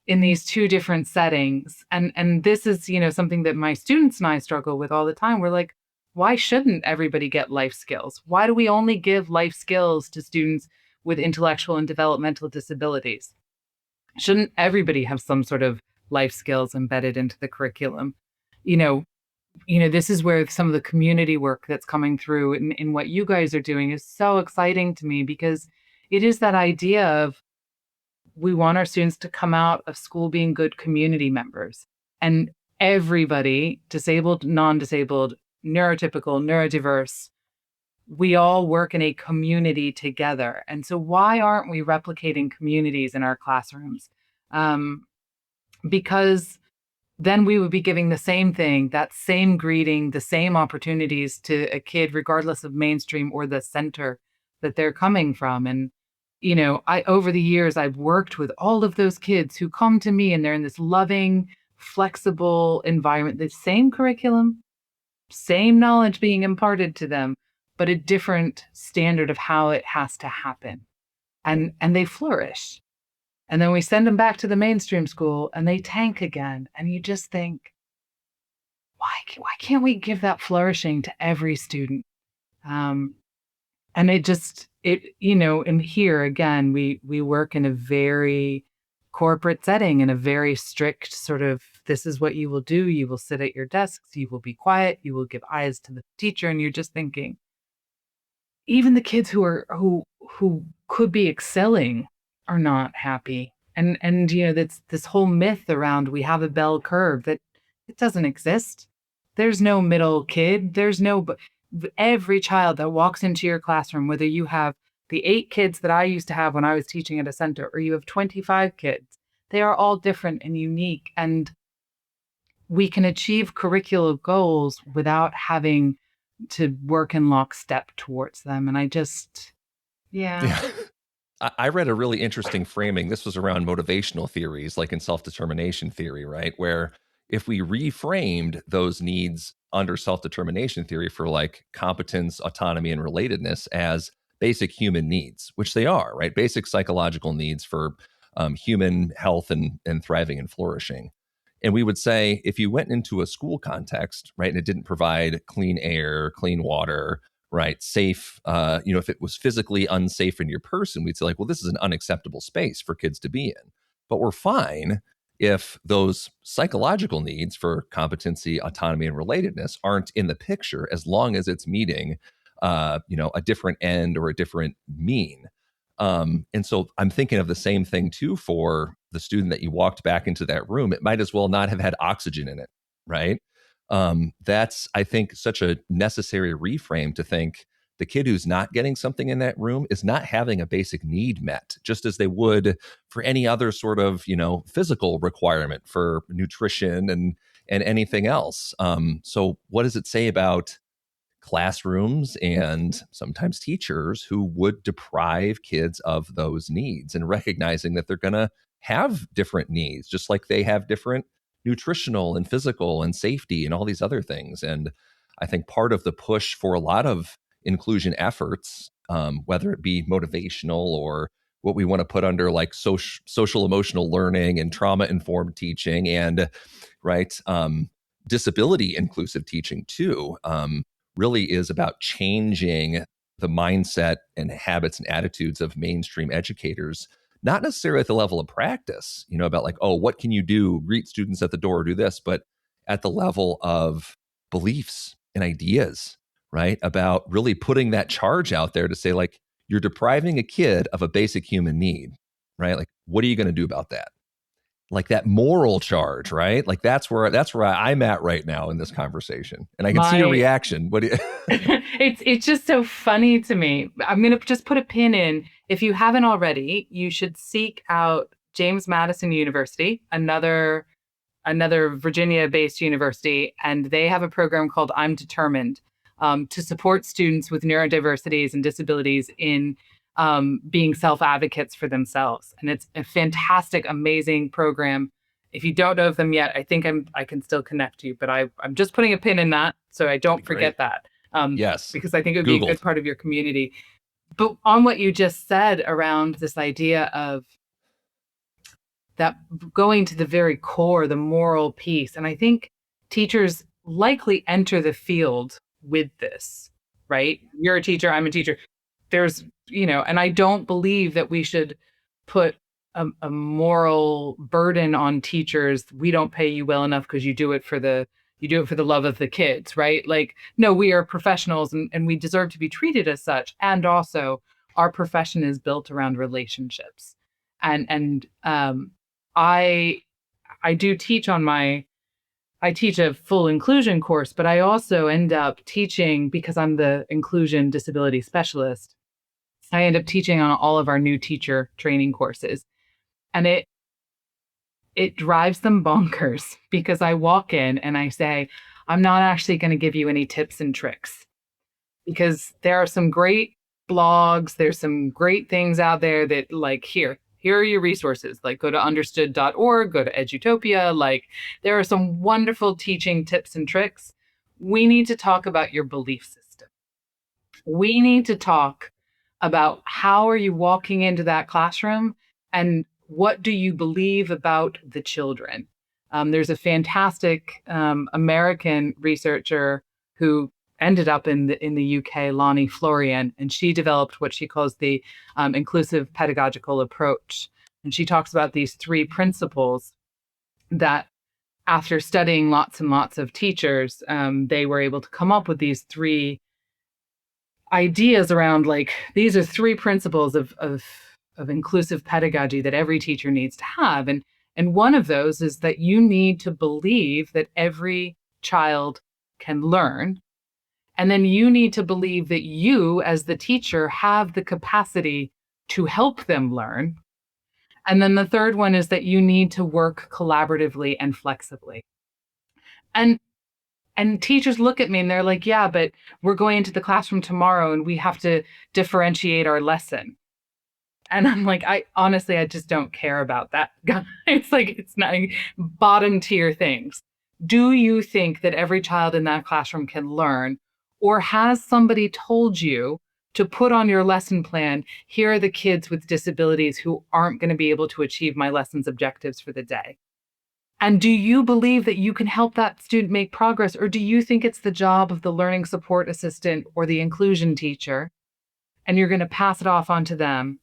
A: in these two different settings. And this is, something that my students and I struggle with all the time. We're like, why shouldn't everybody get life skills? Why do we only give life skills to students with intellectual and developmental disabilities? Shouldn't everybody have some sort of life skills embedded into the curriculum? You know, this is where some of the community work that's coming through in what you guys are doing is so exciting to me, because it is that idea of, we want our students to come out of school being good community members. And everybody, disabled, non-disabled, neurotypical, neurodiverse, we all work in a community together. And so why aren't we replicating communities in our classrooms? Because then we would be giving the same thing, that same greeting, the same opportunities to a kid, regardless of mainstream or the center that they're coming from. And, over the years, I've worked with all of those kids who come to me and they're in this loving, flexible environment, the same curriculum, same knowledge being imparted to them, but a different standard of how it has to happen. And they flourish. And then we send them back to the mainstream school and they tank again. And you just think, why can't we give that flourishing to every student? And and here again, we work in a very corporate setting, in a very strict sort of, this is what you will do. You will sit at your desks, you will be quiet, you will give eyes to the teacher. And you're just thinking, even the kids who could be excelling are not happy. And that's this whole myth around, we have a bell curve, that it doesn't exist. There's no middle kid. There's no, but every child that walks into your classroom, whether you have the 8 kids that I used to have when I was teaching at a center, or you have 25 kids, they are all different and unique. And we can achieve curricular goals without having to work in lockstep towards them. And I just, yeah.
B: Yeah. I read a really interesting framing. This was around motivational theories, like in self-determination theory, right? Where if we reframed those needs under self-determination theory for like competence, autonomy, and relatedness as basic human needs, which they are, right? Basic psychological needs for human health and thriving and flourishing. And we would say, if you went into a school context, right, and it didn't provide clean air, clean water, right, safe, if it was physically unsafe in your person, we'd say like, well, this is an unacceptable space for kids to be in. But we're fine if those psychological needs for competency, autonomy, and relatedness aren't in the picture, as long as it's meeting, a different end or a different mean. And so I'm thinking of the same thing too for the student that you walked back into that room. It might as well not have had oxygen in it, right? That's, I think, such a necessary reframe to think the kid who's not getting something in that room is not having a basic need met, just as they would for any other sort of, physical requirement for nutrition and anything else. So what does it say about classrooms and sometimes teachers who would deprive kids of those needs, and recognizing that they're going to have different needs, just like they have different nutritional and physical and safety and all these other things. And I think part of the push for a lot of inclusion efforts, whether it be motivational or what we want to put under like social emotional learning and trauma informed teaching and disability inclusive teaching too, really is about changing the mindset and habits and attitudes of mainstream educators, not necessarily at the level of practice, about like, oh, what can you do? Greet students at the door, do this, but at the level of beliefs and ideas, right? About really putting that charge out there to say, like, you're depriving a kid of a basic human need, right? Like, what are you going to do about that? Like that moral charge, right? Like that's where I'm at right now in this conversation, and I can see your reaction. What do you?
A: It's just so funny to me. I'm gonna just put a pin in. If you haven't already, you should seek out James Madison University, another another Virginia-based university, and they have a program called I'm Determined, to support students with neurodiversities and disabilities in being self-advocates for themselves. And it's a fantastic, amazing program. If you don't know of them yet, I think I can still connect you, but I'm just putting a pin in that so I
B: That'd be
A: don't
B: great.
A: forget that,
B: Yes.
A: because I think it would be a
B: Googled.
A: good part of your community. But on what you just said around this idea of that going to the very core, the moral piece. And I think teachers likely enter the field with this, right? You're a teacher, I'm a teacher. There's, and I don't believe that we should put a moral burden on teachers. We don't pay you well enough because you do it for the love of the kids, right? Like, no, we are professionals, and we deserve to be treated as such. And also our profession is built around relationships. And I I do teach I teach a full inclusion course, but I also end up teaching, because I'm the inclusion disability specialist. I end up teaching on all of our new teacher training courses. And it drives them bonkers because I walk in and I say, I'm not actually going to give you any tips and tricks, because there are some great blogs, there's some great things out there that, like, here are your resources. Like, go to understood.org, go to Edutopia. Like, there are some wonderful teaching tips and tricks. We need to talk about your belief system. We need to talk about how are you walking into that classroom, and what do you believe about the children. There's a fantastic American researcher who ended up in the UK, Lonnie Florian, and she developed what she calls the inclusive pedagogical approach. And she talks about these three principles that, after studying lots and lots of teachers, they were able to come up with these three ideas around, like, these are three principles of inclusive pedagogy that every teacher needs to have. And one of those is that you need to believe that every child can learn. And then you need to believe that you, as the teacher, have the capacity to help them learn. And then the third one is that you need to work collaboratively and flexibly. And and teachers look at me and they're like, yeah, but we're going into the classroom tomorrow and we have to differentiate our lesson. And I'm like, I honestly, I just don't care about that. It's like, it's not bottom tier things. Do you think that every child in that classroom can learn? Or has somebody told you to put on your lesson plan, here are the kids with disabilities who aren't going to be able to achieve my lesson's objectives for the day? And do you believe that you can help that student make progress? Or do you think it's the job of the learning support assistant or the inclusion teacher, and you're going to pass it off onto them?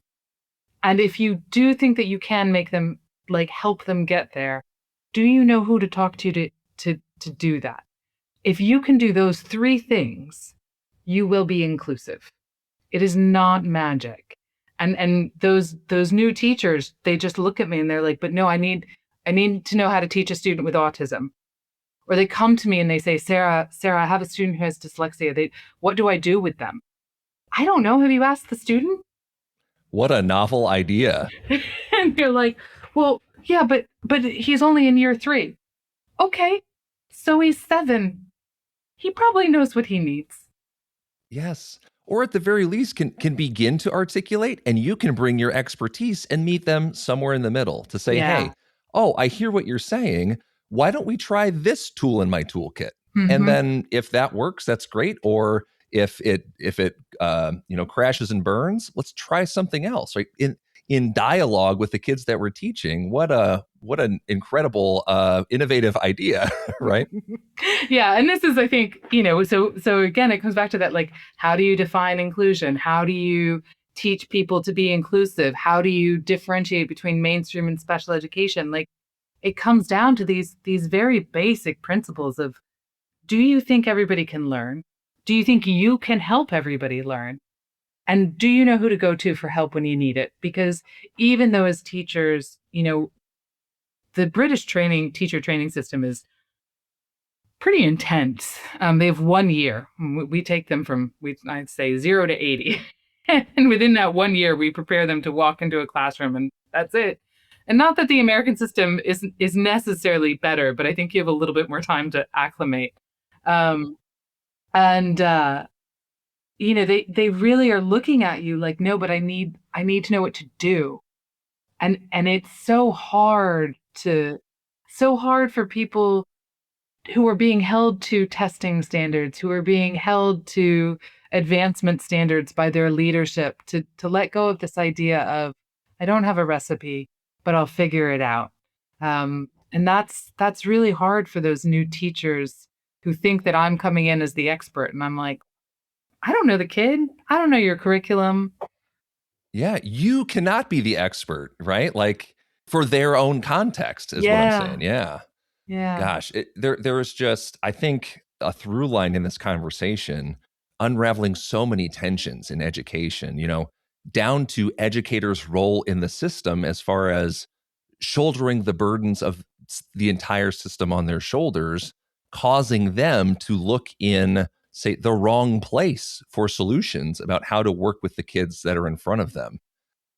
A: And if you do think that you can make them, like, help them get there, do you know who to talk to do that? If you can do those three things, you will be inclusive. It is not magic. And those new teachers, they just look at me and they're like, but no, I need to know how to teach a student with autism. Or they come to me and they say, Sarah, I have a student who has dyslexia. What do I do with them? I don't know. Have you asked the student?
B: What a novel idea.
A: And you're like, well, yeah, but he's only in year 3. Okay, so he's 7. He probably knows what he needs.
B: Yes. Or at the very least can begin to articulate, and you can bring your expertise and meet them somewhere in the middle to say,
A: Yeah.
B: hey, oh, I hear what you're saying. Why don't we try this tool in my toolkit? And
A: Mm-hmm.
B: then if that works, that's great. Or if it crashes and burns, let's try something else. Right? In dialogue with the kids that we're teaching, what an incredible innovative idea, right?
A: Yeah, and this is, I think, so again, it comes back to that, like, how do you define inclusion? How do you teach people to be inclusive? How do you differentiate between mainstream and special education? Like, it comes down to these very basic principles of, do you think everybody can learn? Do you think you can help everybody learn? And do you know who to go to for help when you need it? Because even though, as teachers, the British teacher training system is pretty intense. They have 1 year. We take them from, I'd say, 0 to 80. And within that 1 year, we prepare them to walk into a classroom, and that's it. And not that the American system is necessarily better, but I think you have a little bit more time to acclimate. Um, and they really are looking at you like, no, but I need to know what to do. And it's so hard for people who are being held to testing standards, who are being held to advancement standards by their leadership, to let go of this idea of, I don't have a recipe, but I'll figure it out. And that's really hard for those new teachers who think that I'm coming in as the expert. And I'm like, I don't know the kid. I don't know your curriculum.
B: Yeah, you cannot be the expert, right? Like for their own context is what I'm
A: Yeah.
B: saying. Yeah.
A: Yeah.
B: Gosh, there is just, I think, a through line in this conversation unraveling so many tensions in education, down to educators' role in the system as far as shouldering the burdens of the entire system on their shoulders, causing them to look in, say, the wrong place for solutions about how to work with the kids that are in front of them.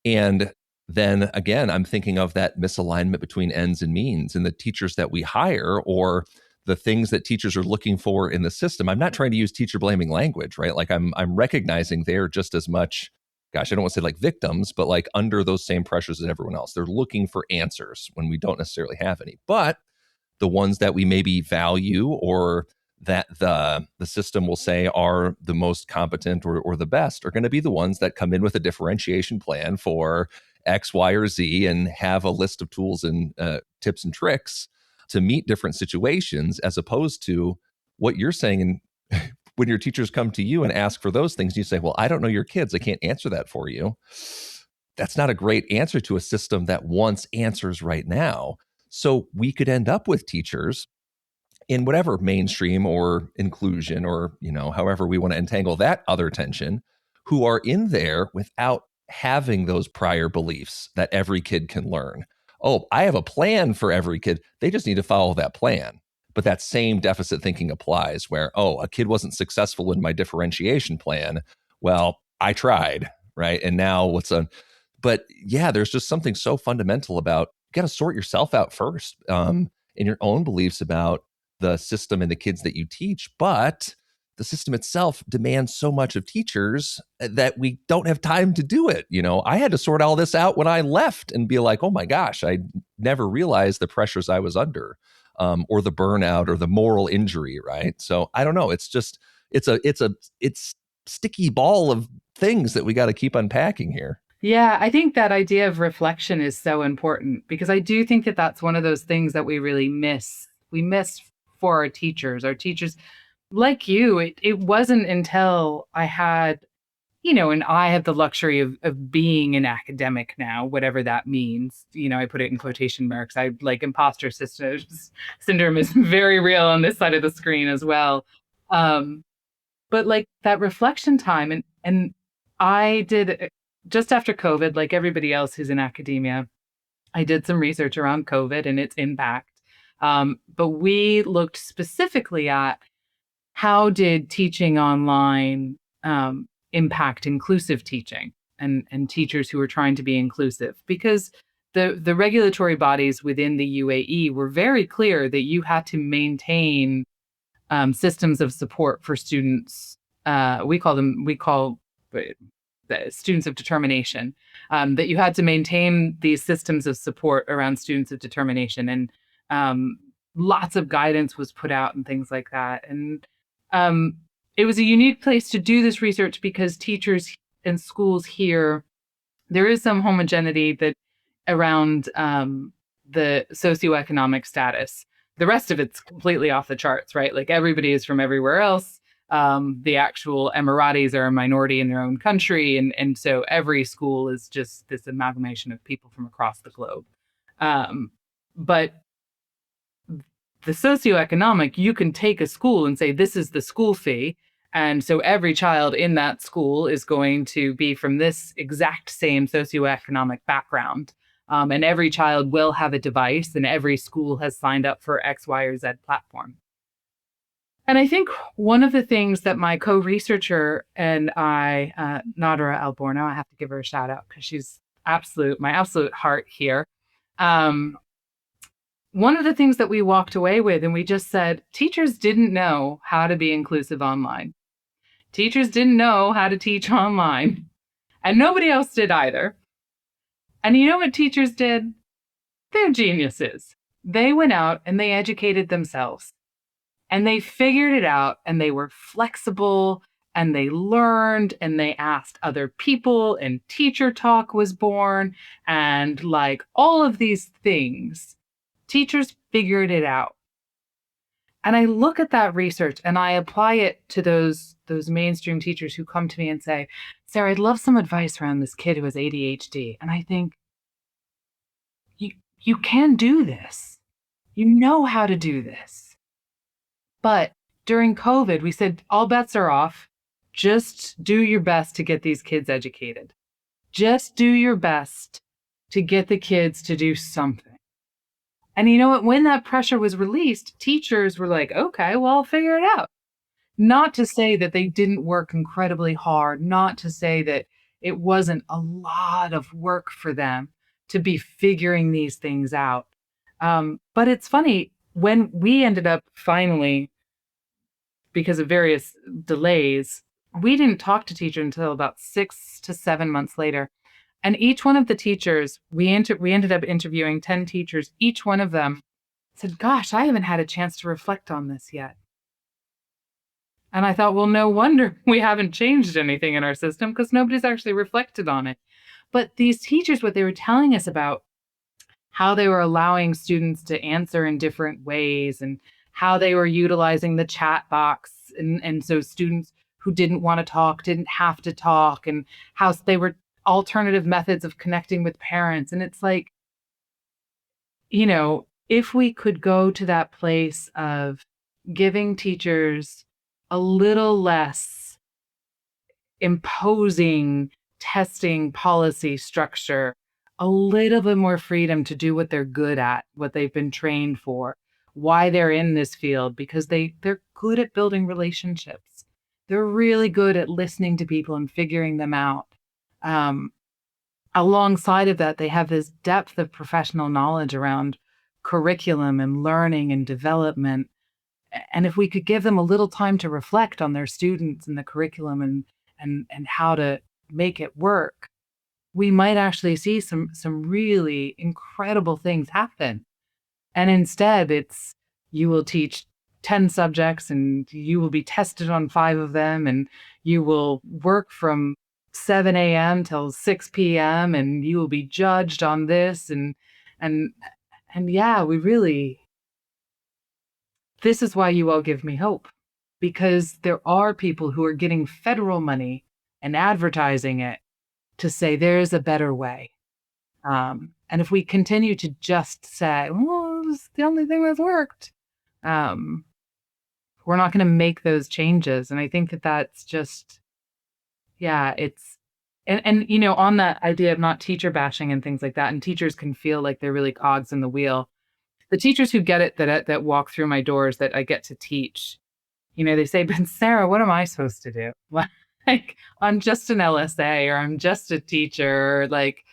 B: And then again, I'm thinking of that misalignment between ends and means and the teachers that we hire or the things that teachers are looking for in the system. I'm not trying to use teacher blaming language, right? Like I'm recognizing they're just as much, gosh, I don't want to say like victims, but like under those same pressures as everyone else. They're looking for answers when we don't necessarily have any. But the ones that we maybe value or that the system will say are the most competent or the best are going to be the ones that come in with a differentiation plan for X, Y, or Z and have a list of tools and tips and tricks to meet different situations, as opposed to what you're saying. And when your teachers come to you and ask for those things, you say, well, I don't know your kids. I can't answer that for you. That's not a great answer to a system that wants answers right now. So we could end up with teachers in whatever mainstream or inclusion or, however we want to entangle that other tension, who are in there without having those prior beliefs that every kid can learn. Oh, I have a plan for every kid. They just need to follow that plan. But that same deficit thinking applies where, oh, a kid wasn't successful in my differentiation plan. Well, I tried, right? And now but yeah, there's just something so fundamental about you got to sort yourself out first in your own beliefs about the system and the kids that you teach. But the system itself demands so much of teachers that we don't have time to do it. I had to sort all this out when I left and be like, oh my gosh, I never realized the pressures I was under, or the burnout or the moral injury. Right. So I don't know. It's just, it's sticky ball of things that we got to keep unpacking here.
A: Yeah, I think that idea of reflection is so important because I do think that that's one of those things that we really miss. We miss for our teachers. Our teachers, like you, it wasn't until I had, and I have the luxury of being an academic now, whatever that means. I put it in quotation marks. I like imposter syndrome is very real on this side of the screen as well. But like that reflection time and I did just after COVID, like everybody else who's in academia, I did some research around COVID and its impact. But we looked specifically at how did teaching online impact inclusive teaching and teachers who were trying to be inclusive, because the regulatory bodies within the UAE were very clear that you had to maintain systems of support for students. We call the students of determination, that you had to maintain these systems of support around students of determination. And lots of guidance was put out and things like that. And it was a unique place to do this research because teachers and schools here, there is some homogeneity that around the socioeconomic status. The rest of it's completely off the charts, right? Like everybody is from everywhere else. The actual Emiratis are a minority in their own country. And so every school is just this amalgamation of people from across the globe. But the socioeconomic, you can take a school and say, this is the school fee. And so every child in that school is going to be from this exact same socioeconomic background. And every child will have a device and every school has signed up for X, Y, or Z platform. And I think one of the things that my co-researcher and I, Nadra Alborno, I have to give her a shout out because she's my absolute heart here. Um, one of the things that we walked away with, and we just said, teachers didn't know how to be inclusive online. Teachers didn't know how to teach online, and nobody else did either. And you know what teachers did? They're geniuses. They went out and they educated themselves, and they figured it out, and they were flexible, and they learned, and they asked other people, and teacher talk was born, and like all of these things. Teachers figured it out. And I look at that research and I apply it to those mainstream teachers who come to me and say, Sarah, I'd love some advice around this kid who has ADHD. And I think, you can do this. You know how to do this. But during COVID, we said all bets are off. Just do your best to get these kids educated. Just do your best to get the kids to do something. And you know what? When that pressure was released, teachers were like, okay, well, I'll figure it out. Not to say that they didn't work incredibly hard, not to say that it wasn't a lot of work for them to be figuring these things out. But it's funny, when we ended up finally, because of various delays, we didn't talk to teachers until about 6 to 7 months later. And each one of the teachers, we ended up interviewing 10 teachers. Each one of them said, gosh, I haven't had a chance to reflect on this yet. And I thought, well, no wonder we haven't changed anything in our system, because nobody's actually reflected on it. But these teachers, what they were telling us about how they were allowing students to answer in different ways, and how they were utilizing the chat box. And so students who didn't want to talk didn't have to talk, and how they were alternative methods of connecting with parents. And it's like, if we could go to that place of giving teachers a little less imposing testing policy structure, a little bit more freedom to do what they're good at, what they've been trained for, why they're in this field, because they're good at building relationships. They're really good at listening to people and figuring them out. Alongside of that, they have this depth of professional knowledge around curriculum and learning and development. And if we could give them a little time to reflect on their students and the curriculum and how to make it work, we might actually see some really incredible things happen. And instead, it's, you will teach 10 subjects and you will be tested on 5 of them, and you will work from 7 a.m. till 6 p.m. and you will be judged on this. And yeah, this is why you all give me hope, because there are people who are getting federal money and advertising it to say there's a better way. And if we continue to just say, well, this is the only thing that's worked, we're not going to make those changes. And I think that that's just, yeah, it's, and on that idea of not teacher bashing and things like that, and teachers can feel like they're really cogs in the wheel. The teachers who get it, that walk through my doors, that I get to teach, they say, but Sarah, what am I supposed to do? Like, I'm just an LSA, or I'm just a teacher, or like,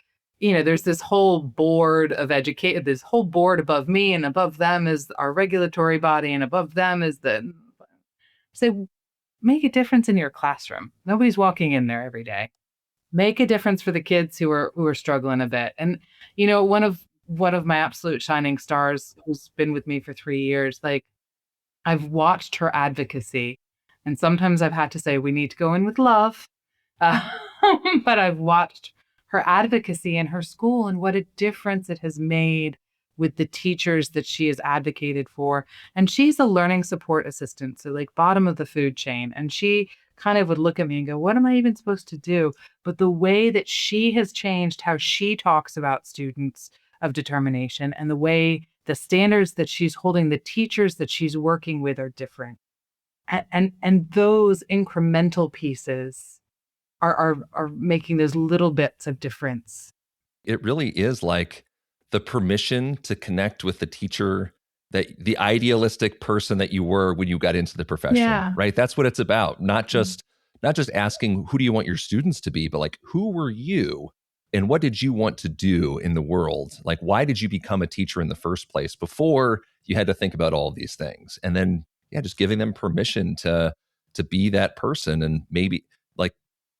A: there's this whole board of this whole board above me, and above them is our regulatory body, and above them is say, make a difference in your classroom. Nobody's walking in there every day. Make a difference for the kids who are struggling a bit. And, one of my absolute shining stars, who's been with me for 3 years, like, I've watched her advocacy, and sometimes I've had to say, we need to go in with love. But I've watched her advocacy in her school and what a difference it has made with the teachers that she has advocated for. And she's a learning support assistant, so like bottom of the food chain. And she kind of would look at me and go, what am I even supposed to do? But the way that she has changed how she talks about students of determination, and the standards that she's holding the teachers that she's working with are different. And those incremental pieces are making those little bits of difference.
B: It really is like the permission to connect with the teacher, that the idealistic person that you were when you got into the profession,
A: Yeah.
B: right? That's what it's about. Not just asking, who do you want your students to be, but like, who were you and what did you want to do in the world? Like, why did you become a teacher in the first place before you had to think about all of these things? And then, yeah, just giving them permission to be that person. And maybe, like,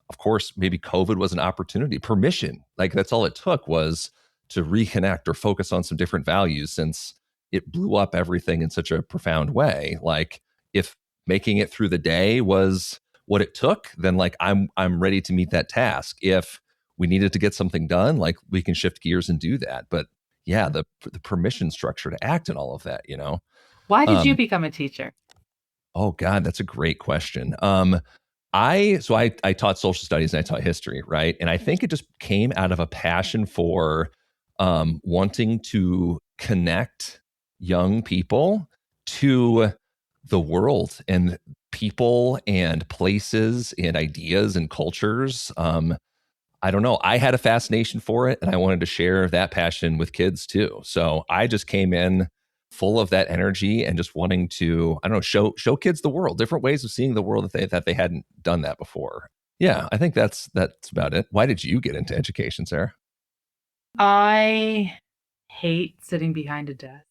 B: of course, maybe COVID was an opportunity. Permission, like, that's all it took, was to reconnect or focus on some different values, since it blew up everything in such a profound way. Like, if making it through the day was what it took, then, like, I'm ready to meet that task. If we needed to get something done, like, we can shift gears and do that. But yeah, the permission structure to act and all of that, you know.
A: Why did you
B: Um,
A: become a teacher?
B: oh God, that's a great question. I taught social studies and I taught history, right? And I think it just came out of a passion for wanting to connect young people to the world and people and places and ideas and cultures. I don't know. I had a fascination for it, and I wanted to share that passion with kids too. So I just came in full of that energy and just wanting to, I don't know, show kids the world, different ways of seeing the world that they hadn't done that before. Yeah, I think that's about it. Why did you get into education, Sarah?
A: I hate sitting behind a desk.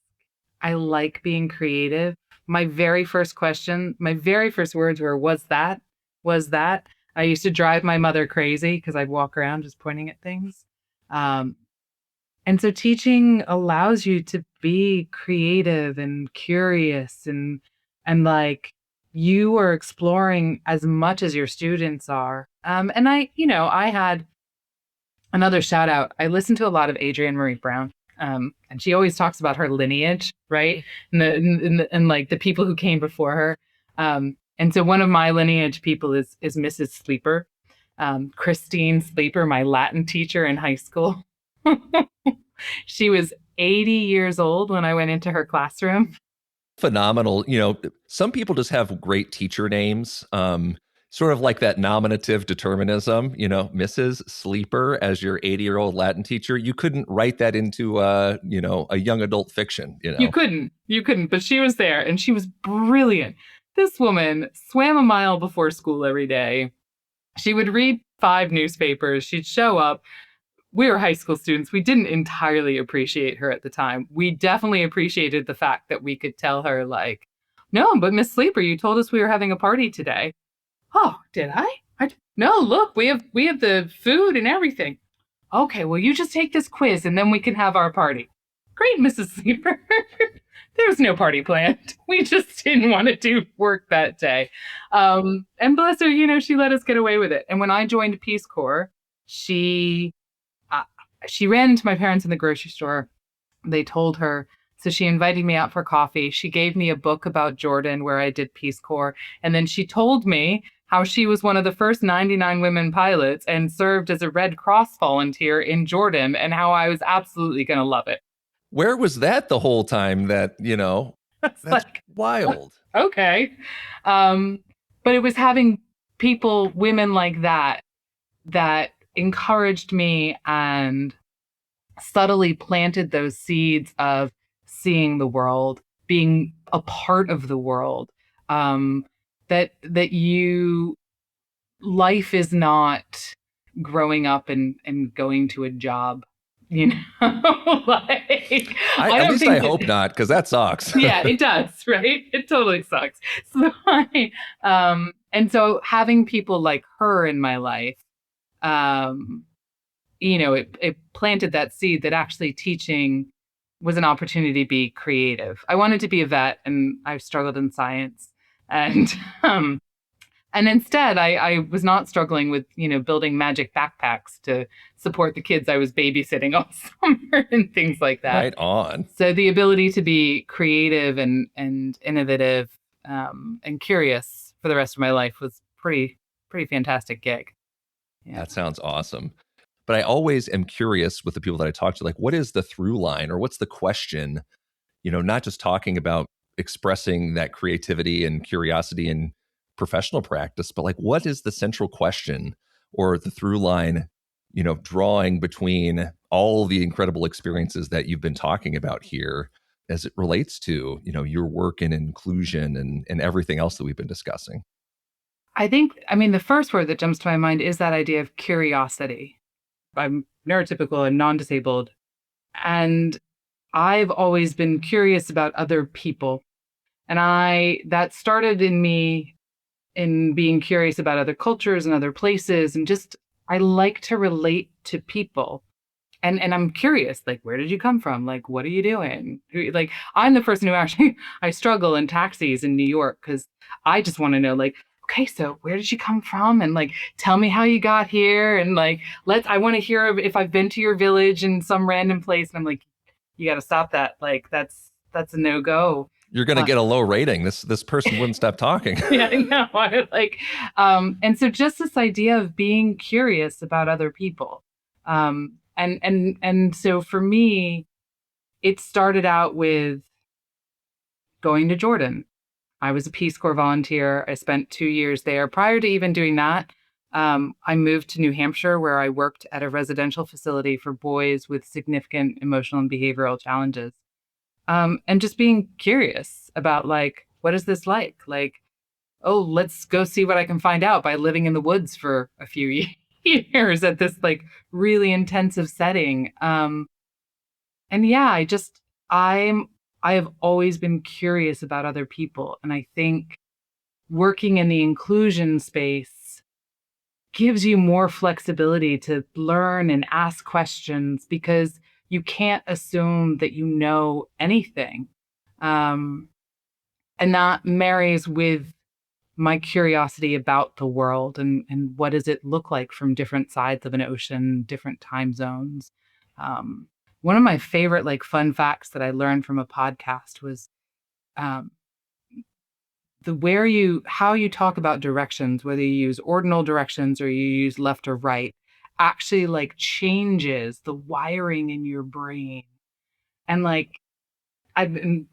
A: I like being creative. My very first question, my very first words were, was that? Was that? I used to drive my mother crazy because I'd walk around just pointing at things. Um, and so teaching allows you to be creative and curious and like you are exploring as much as your students are. And I had another shout out. I listened to a lot of Adrienne Marie Brown. And she always talks about her lineage, right? And like the people who came before her. And so one of my lineage people is Mrs. Sleeper, Christine Sleeper, my Latin teacher in high school. She was 80 years old when I went into her classroom.
B: Phenomenal. You know, some people just have great teacher names. Sort of like that nominative determinism, you know, Mrs. Sleeper as your 80-year-old Latin teacher. You couldn't write that into a young adult fiction, you know.
A: You couldn't, but she was there and she was brilliant. This woman swam a mile before school every day. She would read 5 newspapers. She'd show up. We were high school students. We didn't entirely appreciate her at the time. We definitely appreciated the fact that we could tell her, like, no, but Miss Sleeper, you told us we were having a party today. Oh, did I? No, look, we have the food and everything. Okay, well, you just take this quiz and then we can have our party. Great, Mrs. Sleeper. There was no party planned. We just didn't want to do work that day. And bless her, she let us get away with it. And when I joined Peace Corps, she ran into my parents in the grocery store. They told her. So she invited me out for coffee. She gave me a book about Jordan where I did Peace Corps. And then she told me how she was one of the first 99 women pilots and served as a Red Cross volunteer in Jordan, and how I was absolutely going to love it.
B: Where was that the whole time? That's
A: like,
B: wild.
A: Okay. But it was having women like that encouraged me and subtly planted those seeds of seeing the world, being a part of the world. Life is not growing up and going to a job, like,
B: I hope not, because that sucks.
A: Yeah, it does, right? It totally sucks. So and so having people like her in my life, it planted that seed that actually teaching was an opportunity to be creative. I wanted to be a vet, and I struggled in science, and instead I was not struggling with building magic backpacks to support the kids I was babysitting all summer and things like that.
B: Right on.
A: So the ability to be creative and innovative and curious for the rest of my life was pretty fantastic gig. Yeah.
B: That sounds awesome. But I always am curious with the people that I talk to, like, what is the through line, or what's the question? Not just talking about expressing that creativity and curiosity in professional practice, but like, what is the central question or the through line, drawing between all the incredible experiences that you've been talking about here as it relates to, your work in inclusion and everything else that we've been discussing?
A: The first word that jumps to my mind is that idea of curiosity. I'm neurotypical and non-disabled. And I've always been curious about other people. And that started in me in being curious about other cultures and other places. And just, I like to relate to people. And I'm curious, like, where did you come from? Like, what are you doing? Like, I'm the person who actually, I struggle in taxis in New York because I just want to know, like, okay, so where did you come from? And like, tell me how you got here. And like, I want to hear if I've been to your village in some random place. And I'm like, you got to stop that. Like, that's a no-go.
B: You're going to get a low rating. This person wouldn't stop talking.
A: Yeah, I know. Like, and so just this idea of being curious about other people. And so for me, it started out with going to Jordan. I was a Peace Corps volunteer. I spent 2 years there. Prior to even doing that, I moved to New Hampshire, where I worked at a residential facility for boys with significant emotional and behavioral challenges. And just being curious about, like, what is this like? Like, oh, let's go see what I can find out by living in the woods for a few years at this like really intensive setting. And yeah, I have always been curious about other people. And I think working in the inclusion space gives you more flexibility to learn and ask questions, because you can't assume that you know anything. And that marries with my curiosity about the world and what does it look like from different sides of an ocean, different time zones. One of my favorite like fun facts that I learned from a podcast was how you talk about directions, whether you use ordinal directions or you use left or right, actually like changes the wiring in your brain. And like,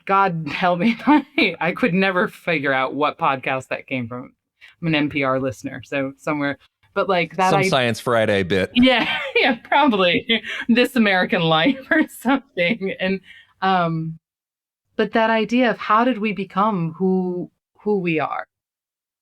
A: God help me, I could never figure out what podcast that came from. I'm an NPR listener, so somewhere, but like that.
B: Some Science Friday bit.
A: Yeah, probably This American Life or something. And, but that idea of how did we become who we are,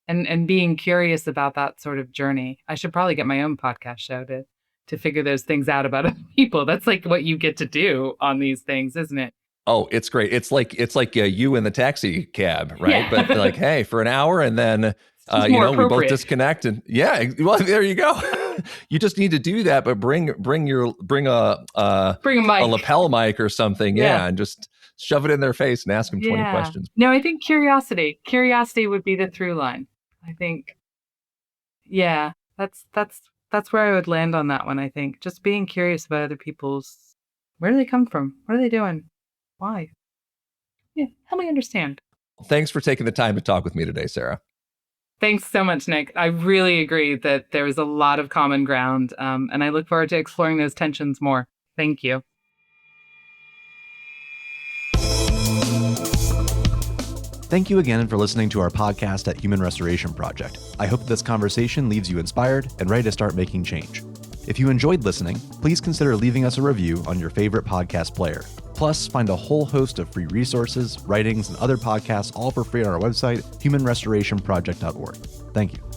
A: and being curious about that sort of journey. I should probably get my own podcast show to figure those things out about other people. That's like what you get to do on these things, isn't it?
B: Oh, it's great. It's like you in the taxi cab, right? Yeah. But like, hey, for an hour, and then we both disconnect, and well, there you go. You just need to do that, but bring a mic, a lapel mic or something, and just shove it in their face and ask them 20 questions.
A: No, I think curiosity would be the through line. I think, that's where I would land on that one. I think just being curious about other people's, where do they come from? What are they doing? Why? Yeah, help me understand.
B: Thanks for taking the time to talk with me today, Sarah.
A: Thanks so much, Nick. I really agree that there is a lot of common ground, and I look forward to exploring those tensions more. Thank you.
C: Thank you again for listening to our podcast at Human Restoration Project. I hope this conversation leaves you inspired and ready to start making change. If you enjoyed listening, please consider leaving us a review on your favorite podcast player. Plus, find a whole host of free resources, writings, and other podcasts all for free on our website, humanrestorationproject.org. Thank you.